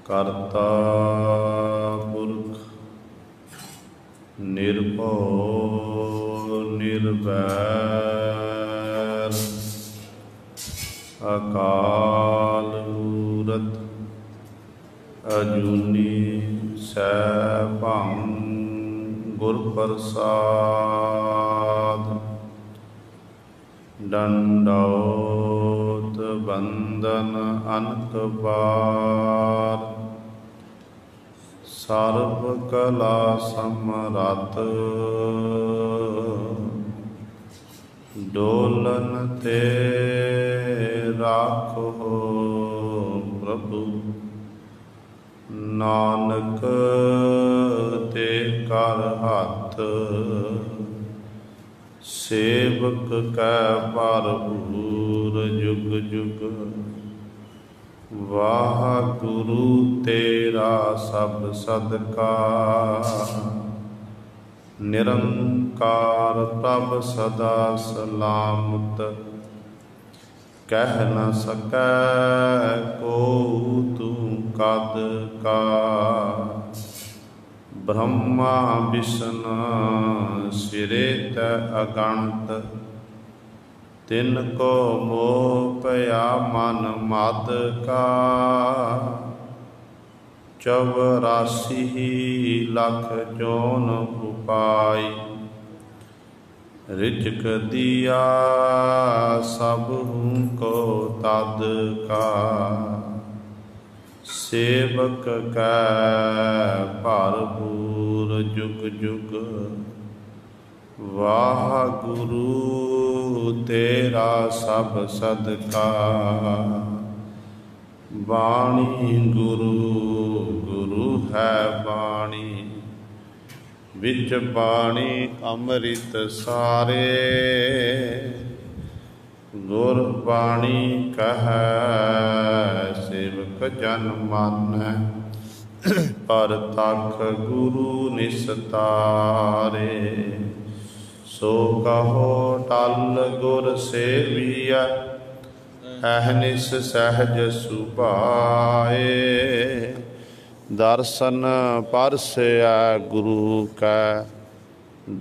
ਕਰਤਾ ਪੁਰਖ ਨਿਰਭਉ ਨਿਰਵੈਰ ਅਕਾਲ ਮੂਰਤ ਅਜੂਨੀ ਸੈਭੰ ਗੁਰ ਪ੍ਰਸਾਦ। दंडौत बंदन अनक बार सर्व कला समरत डोलन ते राखो प्रभु नानक ते कर हथ सेवक कै भरपूर जुग जुग वाहगुरु तेरा सब सदका निरंकार प्रभ सदा सलामत कह न सकै को तू कद का ब्रह्मा विष्णु सिरेत अगणत तिनको मोह पया मन मद का 84 लख जोन उपाय रिजक दिया सबहू को तद का सेवक कै भरपूर जुग जुग वाहगुरु तेरा सब सदका। बाणी गुरु गुरु है बाणी विच बाणी अमृत सारे गुरबाणी कहै सेवक जन मानै पर तख गुरु निस्तारे। सो कहो टल गुर सेविया अहनिस सहज सुभाए दर्शन परसया गुरु कै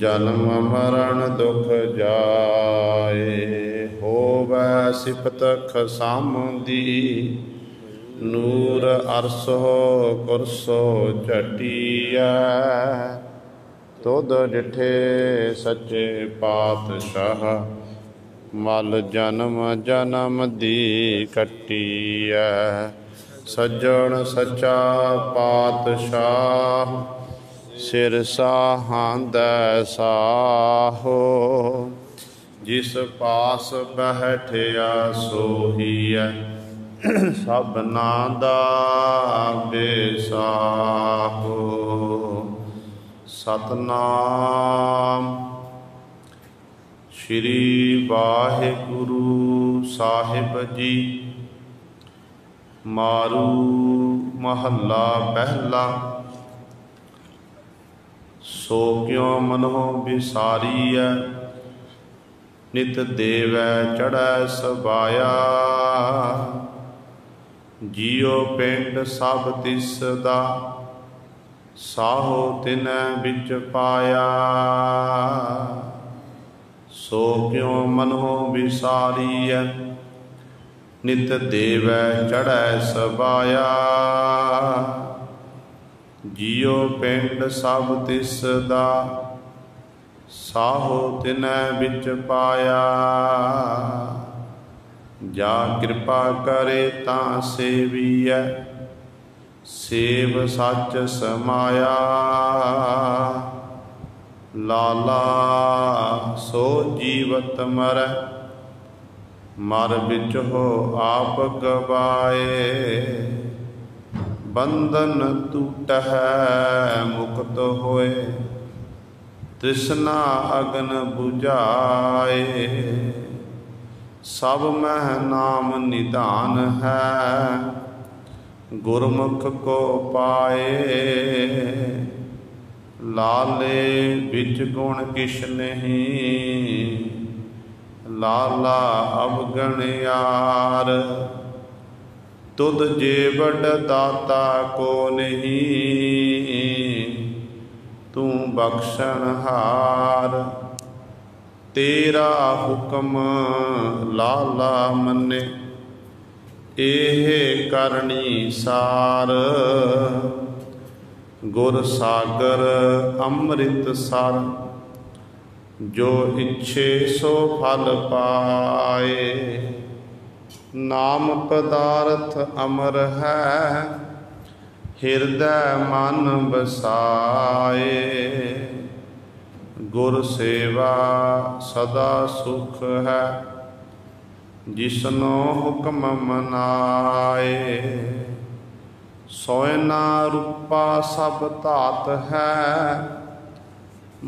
जन्म मरण दुख जाए। होवै सिफत खसामदी नूर अरसो कुरसो झटिया तुद डिठे सच्चे पातशाह मल जन्म जन्म दी कटिया। सज्जन सच्चा पातशाह सिर साहांदै साहो जिस पास बैठिया सोहीए सबना दा बेसाहो। सतनाम श्री वाहिगुरु साहिब जी। मारू महला पहला सो क्यों मनो बिसारीऐ नित देवै चढ़ै सबाया। जियो पिंड सब तिसदा साहो तिनै बिच पाया। सो क्यों मनो बिसारीऐ नित देवै चढ़ै सबाया। जियो पिंड सब तिसदा साहो तिनै बिच पाया। जा कृपा करे तां सेविए सेव सच समाया। लाला सो जीवत मरै मर बिच हो आप गवाए। बंधन टूटै मुक्त होए तृष्णा अगन बुझाए। सब मह नाम निधान है गुरमुख को पाए। लाले बिच गुण किश नहीं लाला अवगण यार तुद जे बड़ दाता को नहीं, तू बख्शनहार। तेरा हुक्म लाला मन्ने, एहे करनी सार। गुर सागर अमृत सर, जो इच्छे सो फल पाए। नाम पदार्थ अमर है, हृदय मन बसाए। गुर सेवा सदा सुख है, जिसनो हुक्म मनाए। सोयना रूपा सब धात है,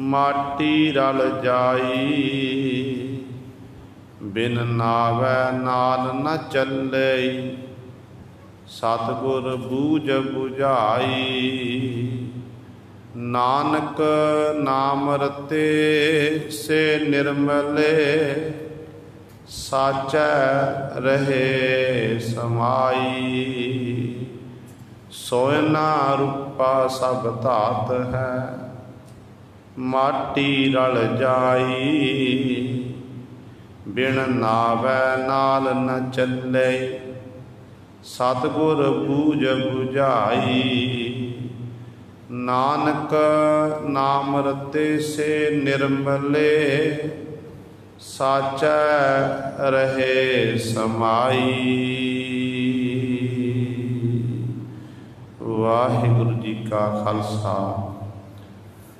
माटी रल जाई। बिन नावै नाल न चले, सतगुर बूझ बुझाई। नानक नाम रते से निर्मले, साचै रहे समाई। सोयना रूपा सब धात है, माटी रल जाई। बिन नावै नाल न चले, सतगुर बूझ बुझाई। नानक नाम रते से निर्मले, साचै रहे समाई। वाहिगुरु जी का खालसा,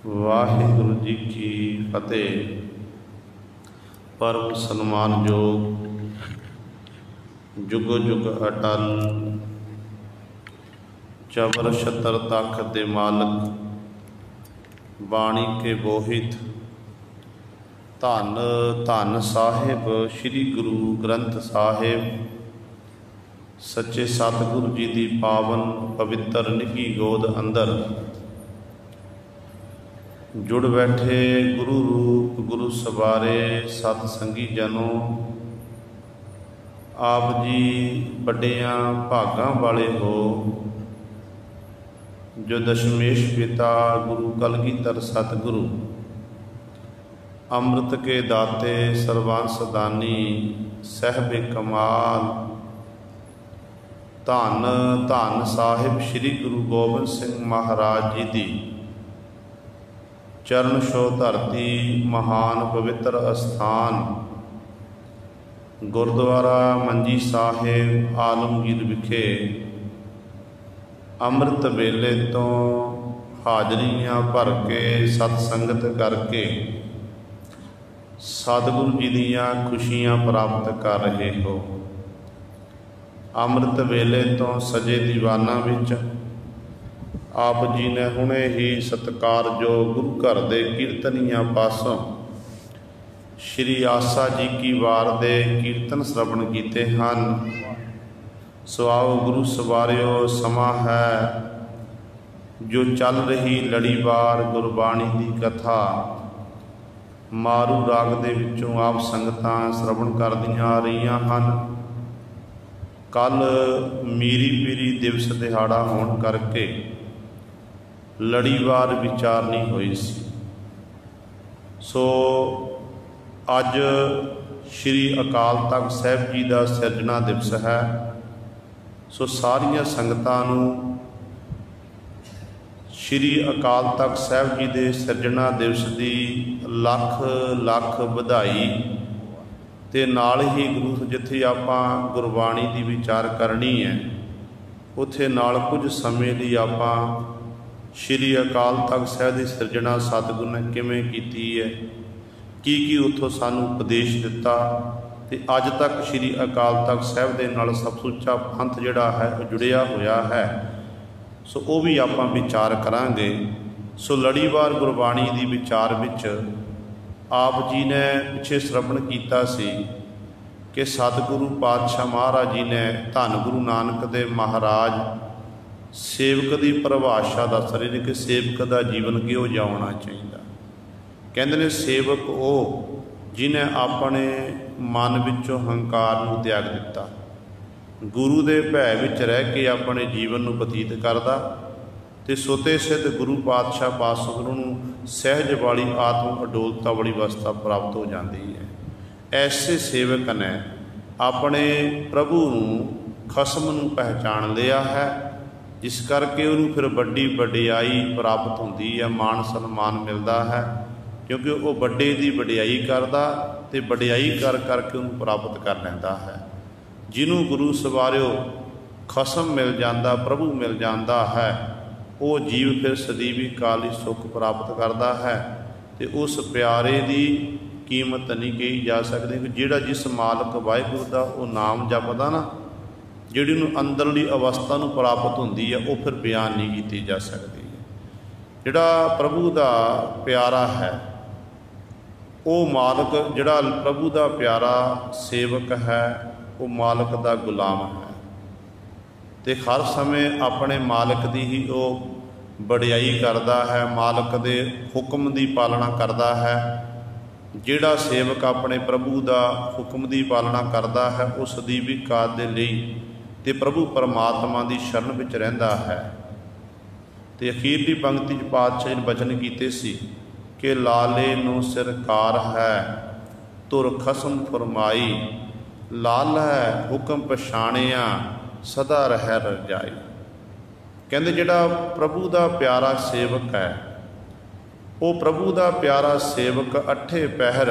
वाहिगुरु जी की फतेह। परम सन्मानयोग जुग जुग अटल, चबर छतर तख दे मालक, बाणी के बोहित, धन धन साहिब श्री गुरु ग्रंथ साहिब। सच्चे सतगुरु जी की पावन पवित्र निकी गोद अंदर जुड़ बैठे गुरु रूप गुरु सवारे सतसंगी जनों, आप जी बड़ियां भागां वाले हो, जो दशमेश पिता गुरु कलगीधर सतगुरु अमृत के दाते सर्वांश दानी सहबे कमाल, धन धन साहिब श्री गुरु गोबिंद सिंह महाराज जी दी चरण छो धरती महान पवित्र अस्थान गुरुद्वारा मंजी साहिब आलमगीर विखे अमृत वेले तो हाजरियां भर के सतसंगत करके सतगुरु जी दियां खुशियां प्राप्त कर रहे हो। अमृत वेले तो सजे दीवाना विच आप जी ने हुणे ही सत्कार जो गुरु घर दे कीर्तनिया पासों श्री आसा जी की वार दे कीर्तन श्रवण कीते हन। सो आओ गुरु सवारियो, समा है जो चल रही लड़ीवार गुरबाणी की कथा मारू राग दे विचों आप संगतां श्रवण करदियां आ रहीआं हन। कल मीरी पीरी दिवस दिहाड़ा होने करके लड़ीवार विचारनी हुई सी। सो अज श्री अकाल तख्त साहिब जी का सिरजना दिवस है। सो सारिया संगतां नूं श्री अकाल तख्त साहिब जी के सिरजना दिवस की लख लख बधाई। ते नाल ही गुरु जिथे आपां गुरबाणी की विचार करनी है उत्थे नाल कुछ समय लिए आपां श्री अकाल तख्त साहिब की सिरजना सतगुरु ने किवें कीती है, की उत्थों सानू उपदेश दिता, ते अज तक श्री अकाल तख्त साहिब के नाल सब सुच्चा पंथ जिहड़ा है जुड़िया होया है। सो वो भी आपां विचार करांगे। सो लड़ीवार गुरबाणी की विचार विच आप जी ने पिछे श्रवण कीता सी कि सतगुरु पातशाह महाराज जी ने धन गुरु नानक देव महाराज सेवक की परिभाषा दस रहे हैं कि सेवक का जीवन किहो जिहा होना चाहिए। कहते हैं सेवक वो जिन्हें अपने मन विचों हंकार नूं त्याग दिता, गुरु दे भै विच रह के अपने जीवन नूं बतीत करदा ते सुते सिद्ध गुरु पातशाह पातशाह नूं सहज वाली आत्म अडोलता वाली अवस्था प्राप्त हो जाती है। ऐसे सेवक ने अपने प्रभु नूं खसम नूं पहचान लिया है, जिस करके उन्होंने फिर बड़ी वडियाई प्राप्त होती है, मान सन्मान मिलता है, क्योंकि वो बड़े की वडियाई करता तो वडियाई कर करके उन्होंने प्राप्त कर लेंदा है। जिन्हों गुरु सवारियो खसम मिल जाता, प्रभु मिल जाता है, वो जीव फिर सदीवी काली सुख प्राप्त करता है। तो उस प्यारे की कीमत नहीं कही जा सकती कि जिहड़ा जिस मालक वाहिगुरू का वो नाम जपदा ना, जिहड़ी नूं अंदरली अवस्था नूं प्राप्त होंदी है, वो फिर बयान नहीं की जा सकती। जिहड़ा प्रभु का प्यारा है वो मालक, जिहड़ा प्रभु का प्यारा सेवक है वो मालक का गुलाम है, तो हर समय अपने मालक की ही वो वडियाई करता है, मालक के हुक्म की पालना करता है। जिहड़ा सेवक अपने प्रभु का हुक्म की पालना करता है उस सदीवी काल दे लई ते प्रभु परमात्मा की शरण विच रहिंदा है। तो अखीरली पंक्ति पातशाह ने बचन कीते सी कि लाले नूं सिरकार है तुर खसम फरमाई, लाल है हुक्म पछाणिया सदा रह रजाई। कहते जिहड़ा प्रभु का प्यारा सेवक है, वो प्रभु का प्यारा सेवक अठे पहर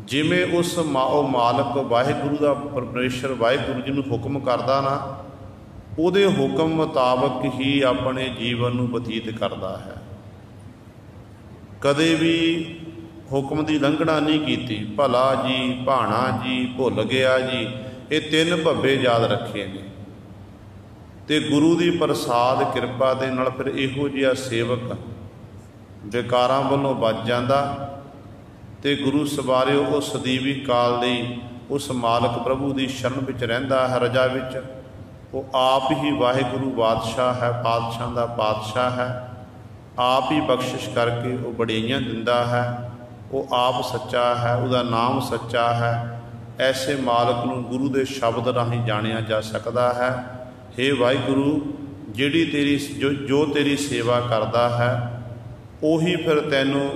जिमें उस मालक वाहिगुरू का परमेश्वर वाहिगुरू जी नूं हुक्म करदा ना, उहदे हुक्म मुताबक ही अपने जीवन नूं बतीत करता है। कदे भी हुक्म की लंघना नहीं कीती। भला जी, भाणा जी, भुल गया जी, ये तीन भब्बे याद रखे ने। तो गुरु की प्रसाद किरपा दे नाल फिर इहो जिहा सेवक विकारां वालों बच जाता, तो गुरु सवारियो उस सदीवी काल लई उस मालक प्रभु की शरण विच रहिंदा है, रजा विच। वो आप ही वाहिगुरू बादशाह है, पातशाह का पातशाह है, आप ही बख्शिश करके वो वडियाइयां दिंदा है, वो आप सच्चा है, उसका नाम सच्चा है। ऐसे मालक नूं गुरु के शब्द राहीं जानिया जा सकता है। हे वाहिगुरू, जिहड़ी तेरी जो तेरी सेवा करता है ਉਹੀ फिर तैनूं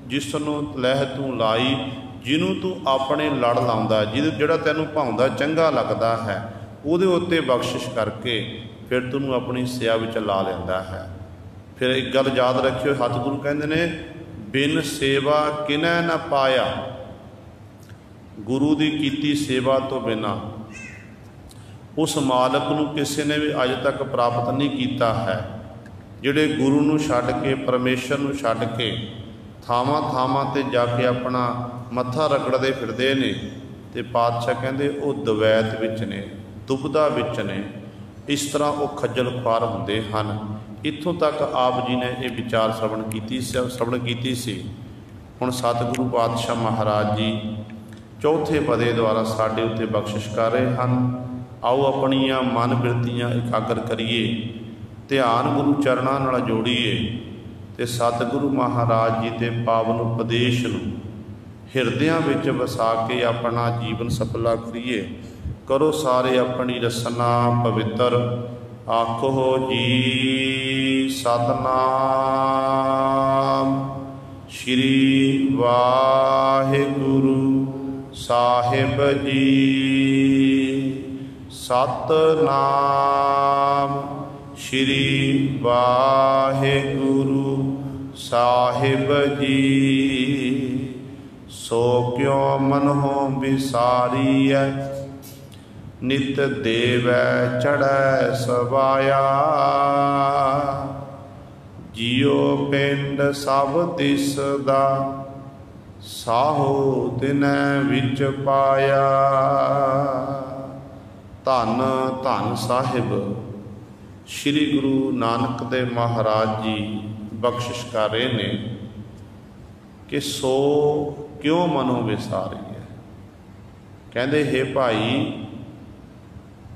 जिसनों लह तू लाई, जिन्हों तू अपने लड़ लाउंदा, जिहड़ा तैनूं भाउंदा चंगा लगता है, उहदे उत्ते बख्शिश करके फिर तैनूं अपनी सेवा विच ला लैंदा है। फिर एक गल याद रखियो, सतगुरु कहंदे ने बिन सेवा किनै न पाया। गुरु की कीती सेवा तो बिना उस मालक नूं किसी ने भी अज तक प्राप्त नहीं किया है। जिहड़े गुरु नूं छड्ड के, परमेश्वर नूं छड्ड के थावां थावां ते जाके अपना मत्था रगड़दे फिरदे ने, ते पातशाह कहंदे वो दवैत विच ने, दुबदा विच ने, इस तरह वो खज्जल खुआर हुंदे हन। इत्थों तक आप जी ने ये विचार श्रवण कीती सी। हुण सतगुरु पातशाह महाराज जी चौथे पदे द्वारा साडे उत्ते बख्शिश कर रहे हैं। आओ अपनियां मन बिरतियां एकागर करिए, ध्यान गुरु चरणों नाल जोड़ीए, ते सतगुरु महाराज जी के पावन उपदेश नूं हिरदियां विच वसा के अपना जीवन सफला करिए। करो सारे अपनी रसना पवित्र, आखो जी सतनाम श्री वाहिगुरू साहिब जी। सतनाम श्री वाहिगुरू साहिब जी। सो क्यों मनहो विसारिय, नित देवै चढ़ै सवाया। जियो पिंड सब दिसदा, साहो तिनै विच पाया। धन धन साहिब श्री गुरु नानक देव महाराज जी बख्शिश कर रहे ने कि सो क्यों मनो विसारी है। कहते हे भाई,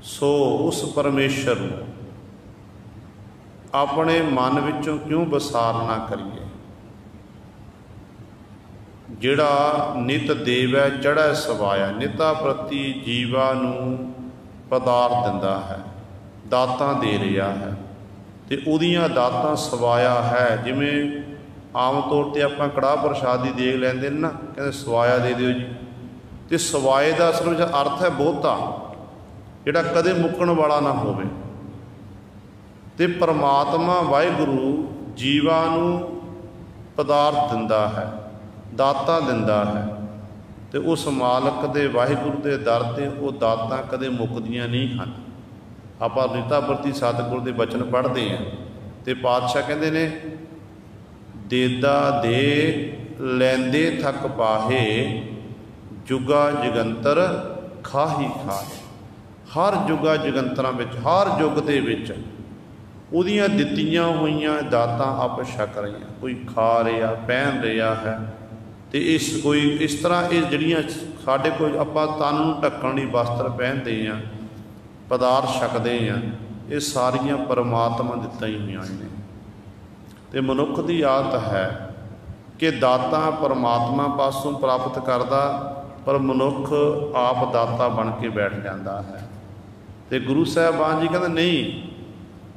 सो उस परमेश्वर नूं अपने मन विचों क्यों विसार ना करिए, जिहड़ा नित देवै चढ़ै सवाया। निता प्रति जीवा नूं ਪਦਾਰਥ ਦਿੰਦਾ ਹੈ, ਦਾਤਾਂ ਦੇ ਰਿਹਾ ਹੈ, ਅਤੇ ਉਹਦੀਆਂ ਦਾਤਾਂ ਸਵਾਇਆ ਹੈ। ਜਿਵੇਂ ਆਮ ਤੌਰ 'ਤੇ ਆਪਾਂ ਕੜਾਹ ਪ੍ਰਸ਼ਾਦ ਦੀ ਦੇਗ ਲੈਂਦੇ ਨੇ ਨਾ, ਕਹਿੰਦੇ ਸਵਾਇਆ ਦੇ ਦਿਓ ਜੀ, ਅਤੇ ਸਵਾਏ ਦਾ ਅਸਲ ਵਿੱਚ ਅਰਥ ਹੈ ਬਹੁਤਾ, ਜਿਹੜਾ ਕਦੇ ਮੁੱਕਣ ਵਾਲਾ ਨਾ ਹੋਵੇ। ਅਤੇ ਪਰਮਾਤਮਾ ਵਾਹਿਗੁਰੂ ਜੀਵਾਂ ਨੂੰ ਪਦਾਰਥ ਦਿੰਦਾ ਹੈ, ਦਾਤਾਂ ਦਿੰਦਾ ਹੈ, ਅਤੇ ਉਸ ਮਾਲਕ ਦੇ ਵਾਹਿਗੁਰੂ ਦੇ ਦਰ 'ਤੇ ਉਹ ਦਾਤਾਂ ਕਦੇ ਮੁੱਕਦੀਆਂ ਨਹੀਂ ਹਨ। ਆਪਾਂ ਰੀਤਾ ਪ੍ਰਤੀ ਸਤਿਗੁਰ ਦੇ ਬਚਨ ਪੜ੍ਹਦੇ ਹਾਂ, ਅਤੇ ਪਾਤਸ਼ਾਹ ਕਹਿੰਦੇ ਨੇ, ਦੇਦਾ ਦੇ ਲੈਂਦੇ ਥੱਕ ਪਾਹੇ, ਜੁਗਾ ਜਗੰਤਰ ਖਾਹੀ ਖਾਹੇ। ਹਰ ਜੁਗਾ ਜਗੰਤਰਾਂ ਵਿੱਚ, ਹਰ ਯੁੱਗ ਦੇ ਵਿੱਚ ਉਹਦੀਆਂ ਦਿੱਤੀਆਂ ਹੋਈਆਂ ਦਾਤਾਂ ਆਪ ਛਕ ਰਹੀਆਂ, ਕੋਈ ਖਾ ਰਿਹਾ, ਪਹਿਨ ਰਿਹਾ ਹੈ। ਅਤੇ ਇਸ ਤਰ੍ਹਾਂ ਇਹ ਜਿਹੜੀਆਂ ਸਾਡੇ ਕੋਲ ਆਪਾਂ ਤਨ ਨੂੰ ਢੱਕਣ ਲਈ ਵਸਤਰ ਪਹਿਨਦੇ ਹਾਂ, ਪਦਾਰਥ ਛਕਦੇ ਹਾਂ, ਇਹ ਸਾਰੀਆਂ ਪਰਮਾਤਮਾ ਦਿੱਤੀਆਂ ਹੀ ਹੋਈਆਂ ਨੇ। ਅਤੇ ਮਨੁੱਖ ਦੀ ਆਦਤ ਹੈ ਕਿ ਦਾਤਾਂ ਪਰਮਾਤਮਾ ਪਾਸੋਂ ਪ੍ਰਾਪਤ ਕਰਦਾ, ਪਰ ਮਨੁੱਖ ਆਪ ਦਾਤਾ ਬਣ ਕੇ ਬੈਠ ਜਾਂਦਾ ਹੈ। ਅਤੇ ਗੁਰੂ ਸਾਹਿਬਾਨ ਜੀ ਕਹਿੰਦੇ ਨਹੀਂ,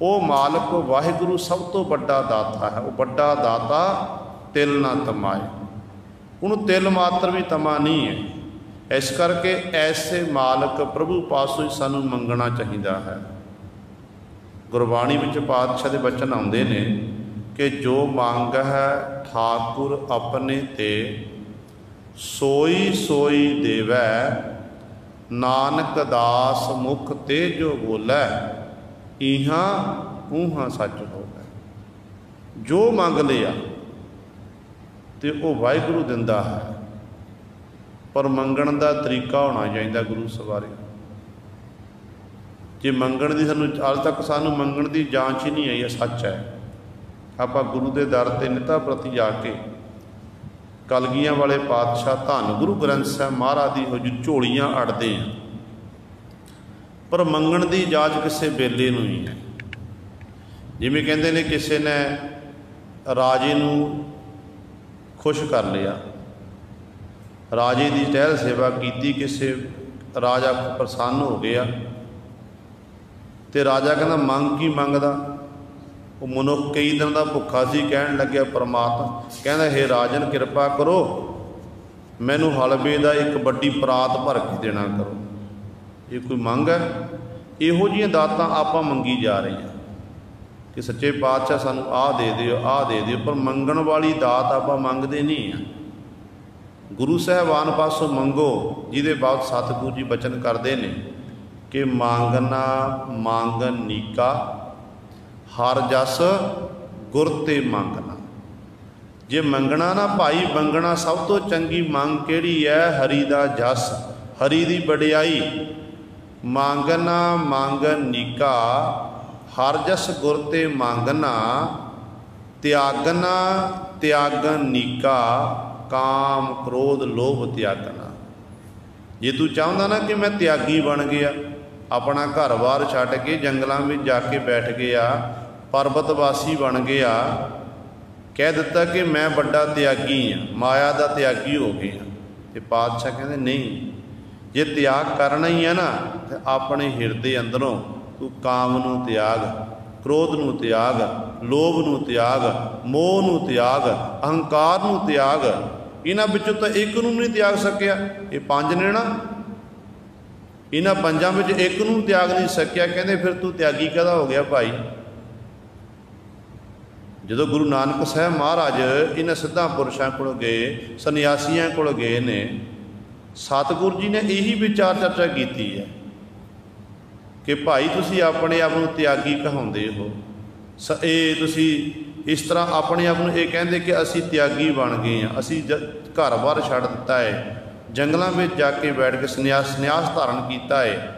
ਉਹ ਮਾਲਕ ਵਾਹਿਗੁਰੂ ਸਭ ਤੋਂ ਵੱਡਾ ਦਾਤਾ ਹੈ। ਉਹ ਵੱਡਾ ਦਾਤਾ ਤਿਲ ਨਾ ਤਮਾਏ, ਉਹਨੂੰ ਤਿਲ ਮਾਤਰ ਵੀ ਤਮਾ ਨਹੀਂ ਹੈ। ਇਸ ਕਰਕੇ ਐਸੇ ਮਾਲਕ ਪ੍ਰਭੂ ਪਾਸੋਂ ਹੀ ਸਾਨੂੰ ਮੰਗਣਾ ਚਾਹੀਦਾ ਹੈ। ਗੁਰਬਾਣੀ ਵਿੱਚ ਪਾਤਸ਼ਾਹ ਦੇ ਬਚਨ ਆਉਂਦੇ ਨੇ ਕਿ ਜੋ ਮੰਗ ਹੈ ਠਾਕੁਰ ਆਪਣੇ ਤੇ, ਸੋਈ ਸੋਈ ਦੇਵੈ, ਨਾਨਕ ਦਾਸ ਮੁਖ ਤੇ ਜੋ ਬੋਲੈ, ਇਹਾਂ ਊਹਾਂ ਸੱਚ ਹੋਵੈ। ਜੋ ਮੰਗ ਲਿਆ ਤੇ ਉਹ ਵਾਹਿਗੁਰੂ ਦਿੰਦਾ ਹੈ, ਪਰ ਮੰਗਣ ਦਾ ਤਰੀਕਾ ਹੋਣਾ ਚਾਹੀਦਾ ਗੁਰੂ ਸਵਾਰੇ। ਜੇ ਮੰਗਣ ਦੀ ਅੱਜ ਤੱਕ ਸਾਨੂੰ ਮੰਗਣ ਦੀ ਜਾਂਚ ਹੀ ਨਹੀਂ ਆਈ, ਇਹ ਸੱਚ ਹੈ। ਆਪਾਂ ਗੁਰੂ ਦੇ ਦਰ 'ਤੇ ਨਿਤਾ ਪ੍ਰਤੀ ਆ ਕੇ ਕਲਗੀਆਂ ਵਾਲੇ ਪਾਤਸ਼ਾਹ ਧੰਨ ਗੁਰੂ ਗ੍ਰੰਥ ਸਾਹਿਬ ਮਹਾਰਾਜ ਦੀ ਹੋ ਜੀ ਝੋਲੀਆਂ ਅੜਦੇ ਆ, ਪਰ ਮੰਗਣ ਦੀ ਇਜਾਜ਼ਤ ਕਿਸੇ ਵੇਲੇ ਨੂੰ ਹੀ ਹੈ। ਜਿਵੇਂ ਕਹਿੰਦੇ ਨੇ ਕਿਸੇ ਨੇ ਰਾਜੇ ਨੂੰ ਖੁਸ਼ ਕਰ ਲਿਆ, ਰਾਜੇ ਦੀ ਟਹਿਲ ਸੇਵਾ ਕੀਤੀ, ਕਿਸੇ ਰਾਜਾ ਪ੍ਰਸੰਨ ਹੋ ਗਿਆ, ਅਤੇ ਰਾਜਾ ਕਹਿੰਦਾ ਮੰਗ ਕੀ ਮੰਗਦਾ? ਉਹ ਮਨੁੱਖ ਕਈ ਦਿਨ ਦਾ ਭੁੱਖਾ ਸੀ, ਕਹਿਣ ਲੱਗਿਆ ਪਰਮਾਤਮਾ, ਕਹਿੰਦਾ ਹੇ ਰਾਜਨ ਕਿਰਪਾ ਕਰੋ, ਮੈਨੂੰ ਹਲਵੇ ਦਾ ਇੱਕ ਵੱਡੀ ਪਰਾਤ ਭਰ ਕੇ ਦੇਣਾ ਕਰੋ। ਇਹ ਕੋਈ ਮੰਗ ਹੈ? ਇਹੋ ਜਿਹੀਆਂ ਦਾਤਾਂ ਆਪਾਂ ਮੰਗੀ ਜਾ ਰਹੇ ਹਾਂ ਕਿ ਸੱਚੇ ਪਾਤਸ਼ਾਹ ਸਾਨੂੰ ਆਹ ਦੇ ਦਿਓ, ਆਹ ਦੇ ਦਿਓ, ਪਰ ਮੰਗਣ ਵਾਲੀ ਦਾਤ ਆਪਾਂ ਮੰਗਦੇ ਨਹੀਂ ਹਾਂ। ਗੁਰੂ ਸਾਹਿਬਾਨ ਪਾਸੋਂ ਮੰਗੋ, ਜਿਹਦੇ ਬਾਬਤ ਸਤਿਗੁਰੂ ਜੀ ਬਚਨ ਕਰਦੇ ਨੇ ਕਿ ਮੰਗਣਾ ਮੰਗ ਨੀਕਾ, ਹਰ ਜਸ ਗੁਰ ਤੇ ਮੰਗਣਾ। ਜੇ ਮੰਗਣਾ ਨਾ ਭਾਈ, ਮੰਗਣਾ ਸਭ ਤੋਂ ਚੰਗੀ ਮੰਗ ਕਿਹੜੀ ਹੈ? ਹਰੀ ਦਾ ਜਸ, ਹਰੀ ਦੀ ਵਡਿਆਈ। ਮੰਗਣਾ ਮੰਗ ਨੀਕਾ, ਹਰ ਜਸ ਗੁਰ ਤੇ ਮੰਗਣਾ, ਤਿਆਗਣਾ ਤਿਆਗਨ ਨੀਕਾ, ਕਾਮ ਕ੍ਰੋਧ ਲੋਭ ਤਿਆਗਣਾ। ਜੇ ਤੂੰ ਚਾਹੁੰਦਾ ਨਾ ਕਿ ਮੈਂ ਤਿਆਗੀ ਬਣ ਗਿਆ, ਆਪਣਾ ਘਰ-ਬਾਰ ਛੱਡ ਕੇ ਜੰਗਲਾਂ ਵਿੱਚ ਜਾ ਕੇ ਬੈਠ ਗਿਆ, ਪਰਬਤ ਵਾਸੀ ਬਣ ਗਿਆ, ਕਹਿ ਦਿੱਤਾ ਕਿ ਮੈਂ ਵੱਡਾ ਤਿਆਗੀ ਹਾਂ, ਮਾਇਆ ਦਾ ਤਿਆਗੀ ਹੋ ਗਿਆ, ਅਤੇ ਪਾਤਸ਼ਾਹ ਕਹਿੰਦੇ ਨਹੀਂ, ਜੇ ਤਿਆਗ ਕਰਨਾ ਹੀ ਹੈ ਨਾ ਤਾਂ ਆਪਣੇ ਹਿਰਦੇ ਅੰਦਰੋਂ ਤੂੰ ਕਾਮ ਨੂੰ ਤਿਆਗ, ਕ੍ਰੋਧ ਨੂੰ ਤਿਆਗ, ਲੋਭ ਨੂੰ ਤਿਆਗ, ਮੋਹ ਨੂੰ ਤਿਆਗ, ਅਹੰਕਾਰ ਨੂੰ ਤਿਆਗ। ਇਹਨਾਂ ਵਿੱਚੋਂ ਤਾਂ ਇੱਕ ਨੂੰ ਨਹੀਂ ਤਿਆਗ ਸਕਿਆ। ਇਹ ਪੰਜ ਨੇ ਨਾ, ਇਹਨਾਂ ਪੰਜਾਂ ਵਿੱਚ ਇੱਕ ਨੂੰ ਤਿਆਗ ਨਹੀਂ ਸਕਿਆ। ਕਹਿੰਦੇ ਫਿਰ ਤੂੰ ਤਿਆਗੀ ਕਾਹਦਾ ਹੋ ਗਿਆ ਭਾਈ? ਜਦੋਂ ਗੁਰੂ ਨਾਨਕ ਸਾਹਿਬ ਮਹਾਰਾਜ ਇਹਨਾਂ ਸਿੱਧਾਂ ਪੁਰਸ਼ਾਂ ਕੋਲ ਗਏ, ਸੰਨਿਆਸੀਆਂ ਕੋਲ ਗਏ ਨੇ, ਸਤਿਗੁਰੂ ਜੀ ਨੇ ਇਹੀ ਵਿਚਾਰ ਚਰਚਾ ਕੀਤੀ ਹੈ ਕਿ ਭਾਈ ਤੁਸੀਂ ਆਪਣੇ ਆਪ ਨੂੰ ਤਿਆਗੀ ਕਹਾਉਂਦੇ ਹੋ, ਇਹ ਤੁਸੀਂ ਇਸ ਤਰ੍ਹਾਂ ਆਪਣੇ ਆਪ ਨੂੰ ਇਹ ਕਹਿੰਦੇ ਕਿ ਅਸੀਂ ਤਿਆਗੀ ਬਣ ਗਏ ਹਾਂ, ਅਸੀਂ ਘਰ-ਬਾਰ ਛੱਡ ਦਿੱਤਾ ਹੈ, ਜੰਗਲਾਂ ਵਿੱਚ ਜਾ ਕੇ ਬੈਠ ਕੇ ਸੰਨਿਆਸ ਧਾਰਨ ਕੀਤਾ ਹੈ।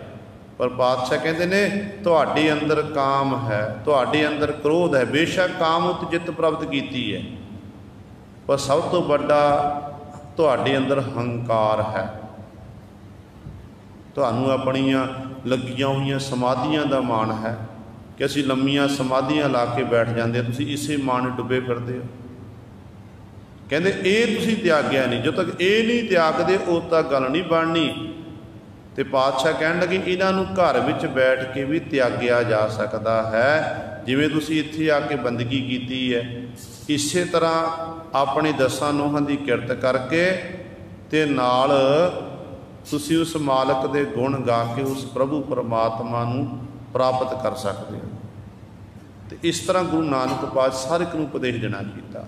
ਪਰ ਪਾਤਸ਼ਾਹ ਕਹਿੰਦੇ ਨੇ ਤੁਹਾਡੇ ਅੰਦਰ ਕਾਮ ਹੈ, ਤੁਹਾਡੇ ਅੰਦਰ ਕ੍ਰੋਧ ਹੈ। ਬੇਸ਼ੱਕ ਕਾਮ ਉਤ ਜਿੱਤ ਪ੍ਰਾਪਤ ਕੀਤੀ ਹੈ, ਪਰ ਸਭ ਤੋਂ ਵੱਡਾ ਤੁਹਾਡੇ ਅੰਦਰ ਹੰਕਾਰ ਹੈ। ਤੁਹਾਨੂੰ ਆਪਣੀਆਂ ਲੱਗੀਆਂ ਹੋਈਆਂ ਸਮਾਧੀਆਂ ਦਾ ਮਾਣ ਹੈ ਕਿ ਅਸੀਂ ਲੰਮੀਆਂ ਸਮਾਧੀਆਂ ਲਾ ਕੇ ਬੈਠ ਜਾਂਦੇ, ਤੁਸੀਂ ਇਸੇ ਮਾਣ ਡੁੱਬੇ ਫਿਰਦੇ ਹੋ। ਕਹਿੰਦੇ ਇਹ ਤੁਸੀਂ ਤਿਆਗਿਆ ਨਹੀਂ। ਜਦੋਂ ਤੱਕ ਇਹ ਨਹੀਂ ਤਿਆਗਦੇ ਉਦੋਂ ਤੱਕ ਗੱਲ ਨਹੀਂ ਬਣਨੀ। ਤੇ ਪਾਤਸ਼ਾਹ ਕਹਿਣ ਲੱਗੇ ਇਹਨਾਂ ਨੂੰ ਘਰ ਵਿੱਚ ਬੈਠ ਕੇ ਵੀ ਤਿਆਗਿਆ ਜਾ ਸਕਦਾ ਹੈ। ਜਿਵੇਂ ਤੁਸੀਂ ਇੱਥੇ ਆ ਕੇ ਬੰਦਗੀ ਕੀਤੀ ਹੈ, ਇਸੇ ਤਰ੍ਹਾਂ ਆਪਣੇ ਦਸਾਂ ਨੋਹਾਂ ਦੀ ਕਿਰਤ ਕਰਕੇ ਤੇ ਨਾਲ ਤੁਸੀਂ ਉਸ ਮਾਲਕ ਦੇ ਗੁਣ ਗਾ ਕੇ ਉਸ ਪ੍ਰਭੂ ਪਰਮਾਤਮਾ ਨੂੰ ਪ੍ਰਾਪਤ ਕਰ ਸਕਦੇ ਹੋ। ਤੇ ਇਸ ਤਰ੍ਹਾਂ ਗੁਰੂ ਨਾਨਕ ਪਾਤਸ਼ਾਹ ਹਰ ਇੱਕ ਨੂੰ ਉਪਦੇਸ਼ ਦੇਣਾ ਕੀਤਾ।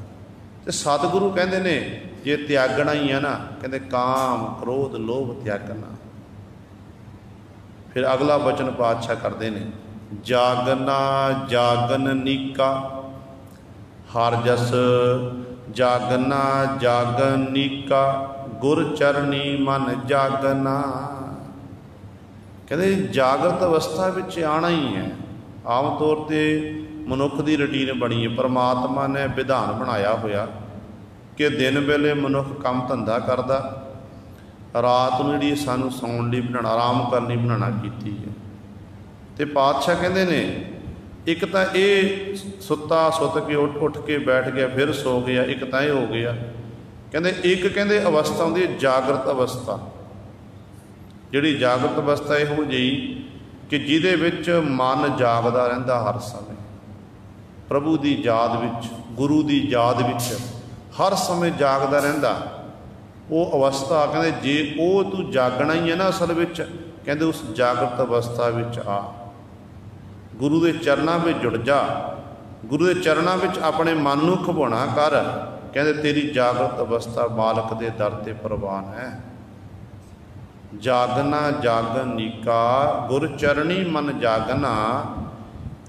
ਤੇ ਸਤਿਗੁਰੂ ਕਹਿੰਦੇ ਨੇ ਜੇ ਤਿਆਗਣਾ ਹੀ ਹੈ ਨਾ, ਕਹਿੰਦੇ ਕਾਮ ਕ੍ਰੋਧ ਲੋਭ ਤਿਆਗਣਾ। ਫਿਰ ਅਗਲਾ ਬਚਨ ਪਾਤਸ਼ਾਹ ਕਰਦੇ ਨੇ, ਜਾਗਨਾ ਜਾਗਨ ਨੀਕਾ ਹਰ ਜਸ ਜਾਗਨਾ ਜਾਗਨ ਨੀਕਾ ਗੁਰ ਚਰਨੀ ਮਨ ਜਾਗਨਾ। ਕਹਿੰਦੇ ਜਾਗਰਤ ਅਵਸਥਾ ਵਿੱਚ ਆਉਣਾ ਹੀ ਹੈ। ਆਮ ਤੌਰ 'ਤੇ ਮਨੁੱਖ ਦੀ ਰੂਟੀਨ ਬਣੀ ਹੈ, ਪਰਮਾਤਮਾ ਨੇ ਵਿਧਾਨ ਬਣਾਇਆ ਹੋਇਆ ਕਿ ਦਿਨ ਵੇਲੇ ਮਨੁੱਖ ਕੰਮ ਧੰਦਾ ਕਰਦਾ, ਰਾਤ ਨੂੰ ਜਿਹੜੀ ਸਾਨੂੰ ਸੌਣ ਲਈ ਬਣਾਉਣਾ, ਆਰਾਮ ਕਰਨ ਲਈ ਬਣਾਉਣਾ ਕੀਤੀ ਹੈ। ਤੇ ਪਾਤਸ਼ਾਹ ਕਹਿੰਦੇ ਨੇ ਇੱਕ ਤਾਂ ਇਹ ਸੁੱਤਾ ਸੁੱਤ ਕੇ ਉੱਠ ਕੇ ਬੈਠ ਗਿਆ ਫਿਰ ਸੋ ਗਿਆ, ਇੱਕ ਤਾਂ ਇਹ ਹੋ ਗਿਆ। ਕਹਿੰਦੇ ਇੱਕ ਕਹਿੰਦੇ ਅਵਸਥਾ ਹੁੰਦੀ ਹੈ ਜਾਗਰਤ ਅਵਸਥਾ। ਜਿਹੜੀ ਜਾਗਰਤ ਅਵਸਥਾ ਇਹੋ ਜਿਹੀ ਕਿ ਜਿਹਦੇ ਵਿੱਚ ਮਨ ਜਾਗਦਾ ਰਹਿੰਦਾ ਹਰ ਸਮੇਂ, ਪ੍ਰਭੂ ਦੀ ਯਾਦ ਵਿੱਚ, ਗੁਰੂ ਦੀ ਯਾਦ ਵਿੱਚ ਹਰ ਸਮੇਂ ਜਾਗਦਾ ਰਹਿੰਦਾ। ਉਹ ਅਵਸਥਾ ਕਹਿੰਦੇ ਜੇ ਉਹ ਤੂੰ ਜਾਗਣਾ ਹੀ ਹੈ ਨਾ ਅਸਲ ਵਿੱਚ, ਕਹਿੰਦੇ ਉਸ ਜਾਗਰਤ ਅਵਸਥਾ ਵਿੱਚ ਆ, ਗੁਰੂ ਦੇ ਚਰਨਾਂ ਵਿੱਚ ਜੁੜ ਜਾ, ਗੁਰੂ ਦੇ ਚਰਨਾਂ ਵਿੱਚ ਆਪਣੇ ਮਨ ਨੂੰ ਖਵਾਉਣਾ ਕਰ। ਕਹਿੰਦੇ ਤੇਰੀ ਜਾਗਰਤ ਅਵਸਥਾ ਮਾਲਕ ਦੇ ਦਰ ਤੇ ਪ੍ਰਵਾਨ ਹੈ। ਜਾਗਨਾ ਜਾਗਨ ਨੀਕਾ ਗੁਰ ਚਰਣੀ ਮਨ ਜਾਗਨਾ,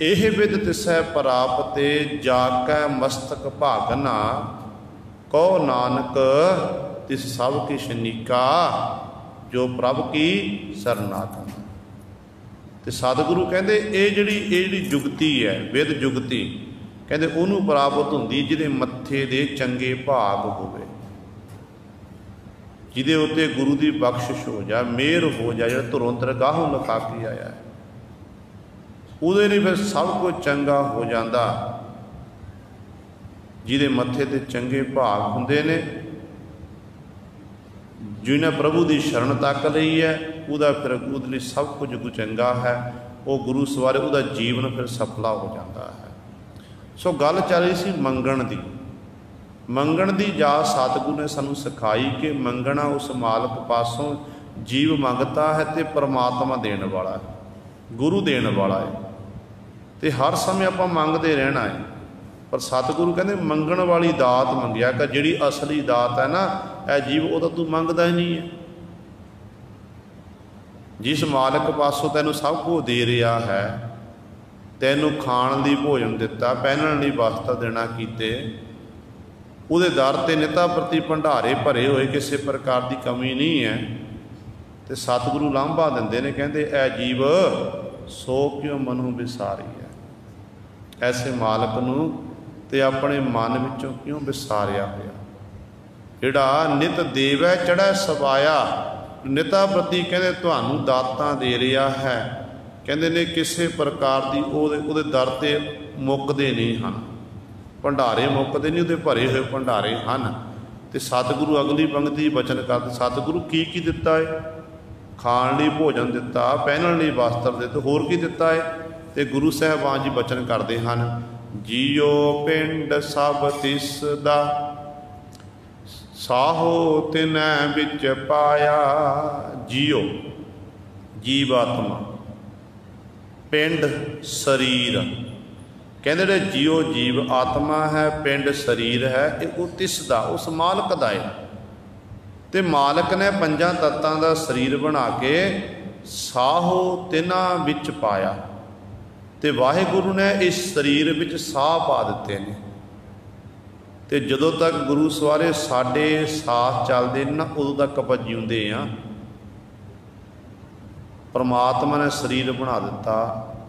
ਇਹ ਵਿਦ ਤਿਸੈ ਪ੍ਰਾਪਤੇ ਜਾਗੈ ਮਸਤਕ ਭਾਗਨਾ। ਕਹੋ ਨਾਨਕ ਤਿਸ ਸਭ ਕਿਛ ਨੀਕਾ, ਜੋ ਪ੍ਰਭ ਕੀ ਸਰਨਾਗਨਾ। ਤੇ ਸਤਿਗੁਰੂ ਕਹਿੰਦੇ ਇਹ ਜਿਹੜੀ ਜੁਗਤੀ ਹੈ, ਵਿਦ ਜੁਗਤੀ, ਕਹਿੰਦੇ ਉਹਨੂੰ ਪ੍ਰਾਪਤ ਹੁੰਦੀ ਜਿਹਦੇ ਮੱਥੇ ਦੇ ਚੰਗੇ ਭਾਗ ਹੋਵੇ, ਜਿਹਦੇ ਉੱਤੇ ਗੁਰੂ ਦੀ ਬਖਸ਼ਿਸ਼ ਹੋ ਜਾ, ਮਿਹਰ ਹੋ ਜਾ, ਜਿਹੜਾ ਧੁਰੋਂ ਦਰਗਾਹੋਂ ਲਿਖਾ ਕੇ ਆਇਆ ਹੈ, ਉਹਦੇ ਲਈ ਫਿਰ ਸਭ ਕੁਝ ਚੰਗਾ ਹੋ ਜਾਂਦਾ। ਜਿਹਦੇ ਮੱਥੇ ਤੇ ਚੰਗੇ ਭਾਗ ਹੁੰਦੇ ਨੇ, ਜਿਹਨੇ ਪ੍ਰਭੂ ਦੀ ਸ਼ਰਨ ਤੱਕ ਲਈ ਹੈ, ਉਹਦਾ ਫਿਰ ਉਹਦੇ ਲਈ ਸਭ ਕੁਝ ਚੰਗਾ ਹੈ। ਉਹ ਗੁਰੂ ਸਵਾਰੇ ਉਹਦਾ ਜੀਵਨ ਫਿਰ ਸਫਲਾ ਹੋ ਜਾਂਦਾ ਹੈ। ਸੋ ਗੱਲ ਚੱਲ ਰਹੀ ਸੀ ਮੰਗਣ ਦੀ। ਮੰਗਣ ਦੀ ਜਾਚ ਸਤਿਗੁਰੂ ਨੇ ਸਾਨੂੰ ਸਿਖਾਈ ਕਿ ਮੰਗਣਾ ਉਸ ਮਾਲਕ ਪਾਸੋਂ ਜੀਵ ਮੰਗਤਾ ਹੈ ਤੇ ਪਰਮਾਤਮਾ ਦੇਣ ਵਾਲਾ ਹੈ, ਗੁਰੂ ਦੇਣ ਵਾਲਾ ਹੈ। ਤੇ ਹਰ ਸਮੇਂ ਆਪਾਂ ਮੰਗਦੇ ਰਹਿਣਾ ਹੈ। ਪਰ ਸਤਿਗੁਰੂ ਕਹਿੰਦੇ ਮੰਗਣ ਵਾਲੀ ਦਾਤ ਮੰਗਿਆ ਕਰ, ਜਿਹੜੀ ਅਸਲੀ ਦਾਤ ਹੈ ਨਾ ਇਹ ਜੀਵ, ਉਹ ਤਾਂ ਤੂੰ ਮੰਗਦਾ ਹੀ ਨਹੀਂ ਹੈ। ਜਿਸ ਮਾਲਕ ਪਾਸੋਂ ਤੈਨੂੰ ਸਭ ਕੁਝ ਦੇ ਰਿਹਾ ਹੈ, ਤੈਨੂੰ ਖਾਣ ਲਈ ਭੋਜਨ ਦਿੱਤਾ, ਪਹਿਨਣ ਲਈ ਵਸਤਰ ਦੇਣਾ ਕੀਤੇ, ਉਹਦੇ ਦਰ ਤੇ ਨਿਤਾ ਪ੍ਰਤੀ ਭੰਡਾਰੇ ਭਰੇ ਹੋਏ, ਕਿਸੇ ਪ੍ਰਕਾਰ ਦੀ ਕਮੀ ਨਹੀਂ ਹੈ। ਤੇ ਸਤਿਗੁਰੂ ਲਾਂਭਾ ਦਿੰਦੇ ਨੇ, ਕਹਿੰਦੇ ਐ ਜੀਵ ਸੋ ਕਿਉਂ ਮਨੁ ਵਿਸਾਰੀ ਹੈ। ਐਸੇ ਮਾਲਕ ਨੂੰ ਤੇ ਆਪਣੇ ਮਨ ਵਿੱਚੋਂ ਕਿਉਂ ਵਿਸਾਰਿਆ ਹੋਇਆ, ਜਿਹੜਾ ਨਿਤ ਦੇਵੈ ਚੜ੍ਹੈ ਸਵਾਇਆ, ਨਿਤਾ ਪ੍ਰਤੀ ਕਹਿੰਦੇ ਤੁਹਾਨੂੰ ਦਾਤਾਂ ਦੇ ਰਿਹਾ ਹੈ। ਕਹਿੰਦੇ ਨੇ ਕਿਸੇ ਪ੍ਰਕਾਰ ਦੀ ਉਹਦੇ ਦਰ ਤੇ ਮੁੱਕਦੇ ਨਹੀਂ ਹਨ, ਭੰਡਾਰੇ ਮੁੱਕਦੇ ਨਹੀਂ, ਉਹਦੇ ਭਰੇ ਹੋਏ ਭੰਡਾਰੇ ਹਨ। ਤੇ ਸਤਿਗੁਰੂ ਅਗਲੀ ਪੰਗਤੀ ਬਚਨ ਕਰਦੇ, ਸਤਿਗੁਰੂ ਕੀ ਕੀ ਦਿੱਤਾ ਹੈ? ਖਾਣ ਲਈ ਭੋਜਨ ਦਿੱਤਾ, ਪਹਿਨਣ ਲਈ ਵਸਤਰ ਦਿੱਤੇ, ਹੋਰ ਕੀ ਦਿੱਤਾ ਹੈ? ਤੇ ਗੁਰੂ ਸਾਹਿਬਾਨ ਜੀ ਬਚਨ ਕਰਦੇ ਹਨ, ਜੀਓ ਪਿੰਡ ਸਭ ਤਿਸ ਦਾ ਸਾਹੋ ਤਿਨੈ ਵਿੱਚ ਪਾਇਆ। ਜੀਓ ਜੀਵ ਆਤਮਾ, ਪਿੰਡ ਸਰੀਰ, ਕਹਿੰਦੇ ਜਿਹੜੇ ਜੀਓ ਜੀਵ ਆਤਮਾ ਹੈ, ਪਿੰਡ ਸਰੀਰ ਹੈ, ਇਹ ਉਹ ਤਿਸ ਦਾ, ਉਸ ਮਾਲਕ ਦਾ ਹੈ। ਤੇ ਮਾਲਕ ਨੇ ਪੰਜਾਂ ਤੱਤਾਂ ਦਾ ਸਰੀਰ ਬਣਾ ਕੇ ਸਾਹੋ ਤਿਨਾਂ ਵਿੱਚ ਪਾਇਆ। ਤੇ ਵਾਹਿਗੁਰੂ ਨੇ ਇਸ ਸਰੀਰ ਵਿੱਚ ਸਾਹ ਪਾ ਦਿੱਤੇ ਨੇ। ਤੇ ਜਦੋਂ ਤੱਕ ਗੁਰੂ ਸਵਾਰੇ ਸਾਡੇ ਸਾਹ ਚੱਲਦੇ ਨੇ ਨਾ, ਉਦੋਂ ਤੱਕ ਆਪਾਂ ਜਿਉਂਦੇ ਹਾਂ। ਪਰਮਾਤਮਾ ਨੇ ਸਰੀਰ ਬਣਾ ਦਿੱਤਾ,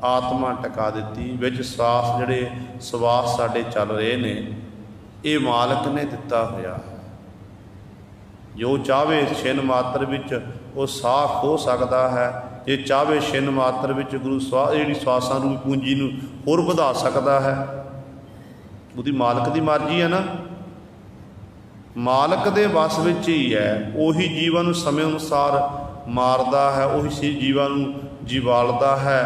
ਆਤਮਾ ਟਿਕਾ ਦਿੱਤੀ, ਵਿੱਚ ਸਵਾਸ, ਜਿਹੜੇ ਸਵਾਸ ਸਾਡੇ ਚੱਲ ਰਹੇ ਨੇ, ਇਹ ਮਾਲਕ ਨੇ ਦਿੱਤਾ ਹੋਇਆ ਹੈ। ਜੋ ਚਾਹਵੇ ਛਿਨ ਮਾਤਰ ਵਿੱਚ ਉਹ ਸਾਹ ਖੋ ਸਕਦਾ ਹੈ, ਜੇ ਚਾਹਵੇ ਛਿਨ ਮਾਤਰ ਵਿੱਚ ਗੁਰੂ ਜਿਹੜੀ ਸਵਾਸਾਂ ਨੂੰ ਪੂੰਜੀ ਨੂੰ ਹੋਰ ਵਧਾ ਸਕਦਾ ਹੈ। ਉਹਦੀ ਮਾਲਕ ਦੀ ਮਰਜ਼ੀ ਹੈ ਨਾ, ਮਾਲਕ ਦੇ ਵਸ ਵਿੱਚ ਹੀ ਹੈ। ਉਹੀ ਜੀਵਨ ਨੂੰ ਸਮੇਂ ਅਨੁਸਾਰ मारदा है, उही जीवां नूं जीवालदा है,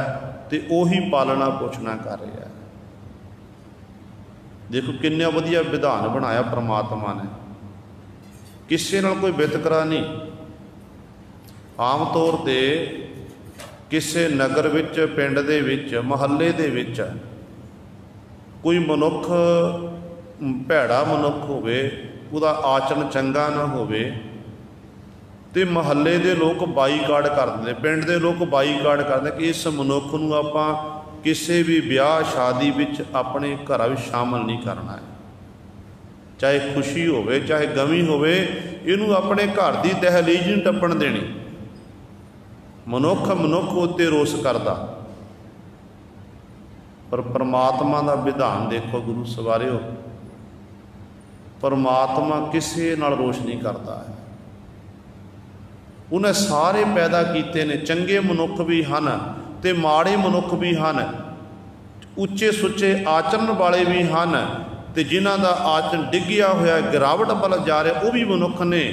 तो उही पालना पोषणा कर रहा है। देखो किन्ना वधिया विधान बनाया परमात्मा ने, किसी नाल कोई वितकरा नहीं। आम तौर पर किसी नगर विच, पिंड दे विच, महल्ले दे विच कोई मनुख भैड़ा मनुख होवे, उहदा आचरण चंगा ना होवे, तो महल्ले दे लोग बाईकाट कर देंगे, पिंड दे लोग बाईकाट करते कि इस मनुख नूं आपां किसी भी ब्याह शादी विच अपने घर में शामिल नहीं करना है। चाहे खुशी होवे चाहे गमी होवे, इनू अपने घर की दहलीज नहीं टप्पण देनी। मनुख मनुख उत्ते रोस करदा, पर परमात्मा का विधान देखो गुरु सवारियो, परमात्मा किसी नाल रोष नहीं करता है। उन्हें सारे पैदा किए ने, चंगे मनुख भी हैं ते माड़े मनुख भी हैं, उच्चे सुच्चे आचरण वाले भी हैं, ते जिन्हां दा आचरण डिग्गिया होया गिरावट वाल जा रहा वो भी मनुख ने।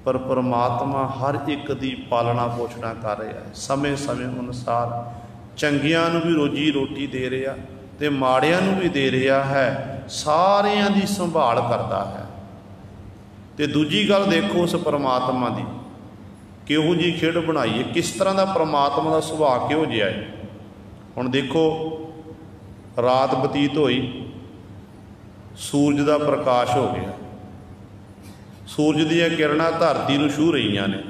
पर परमात्मा हर एक की पालना पोषणा कर रहा है, समय समय अनुसार चंगियां नूं भी रोजी रोटी दे रहा ते माड़ियां नूं भी दे रहा है, सारियां दी संभाल करता है। ते दूजी गल देखो उस परमात्मा की किहो जी खेड बनाई है, किस तरह का परमात्मा का सुभाव किहो जिहा है। हुण देखो रात बतीत होई, सूरज का प्रकाश हो गया, सूरज दीयां किरणां धरती नूं छूह रहीआं ने।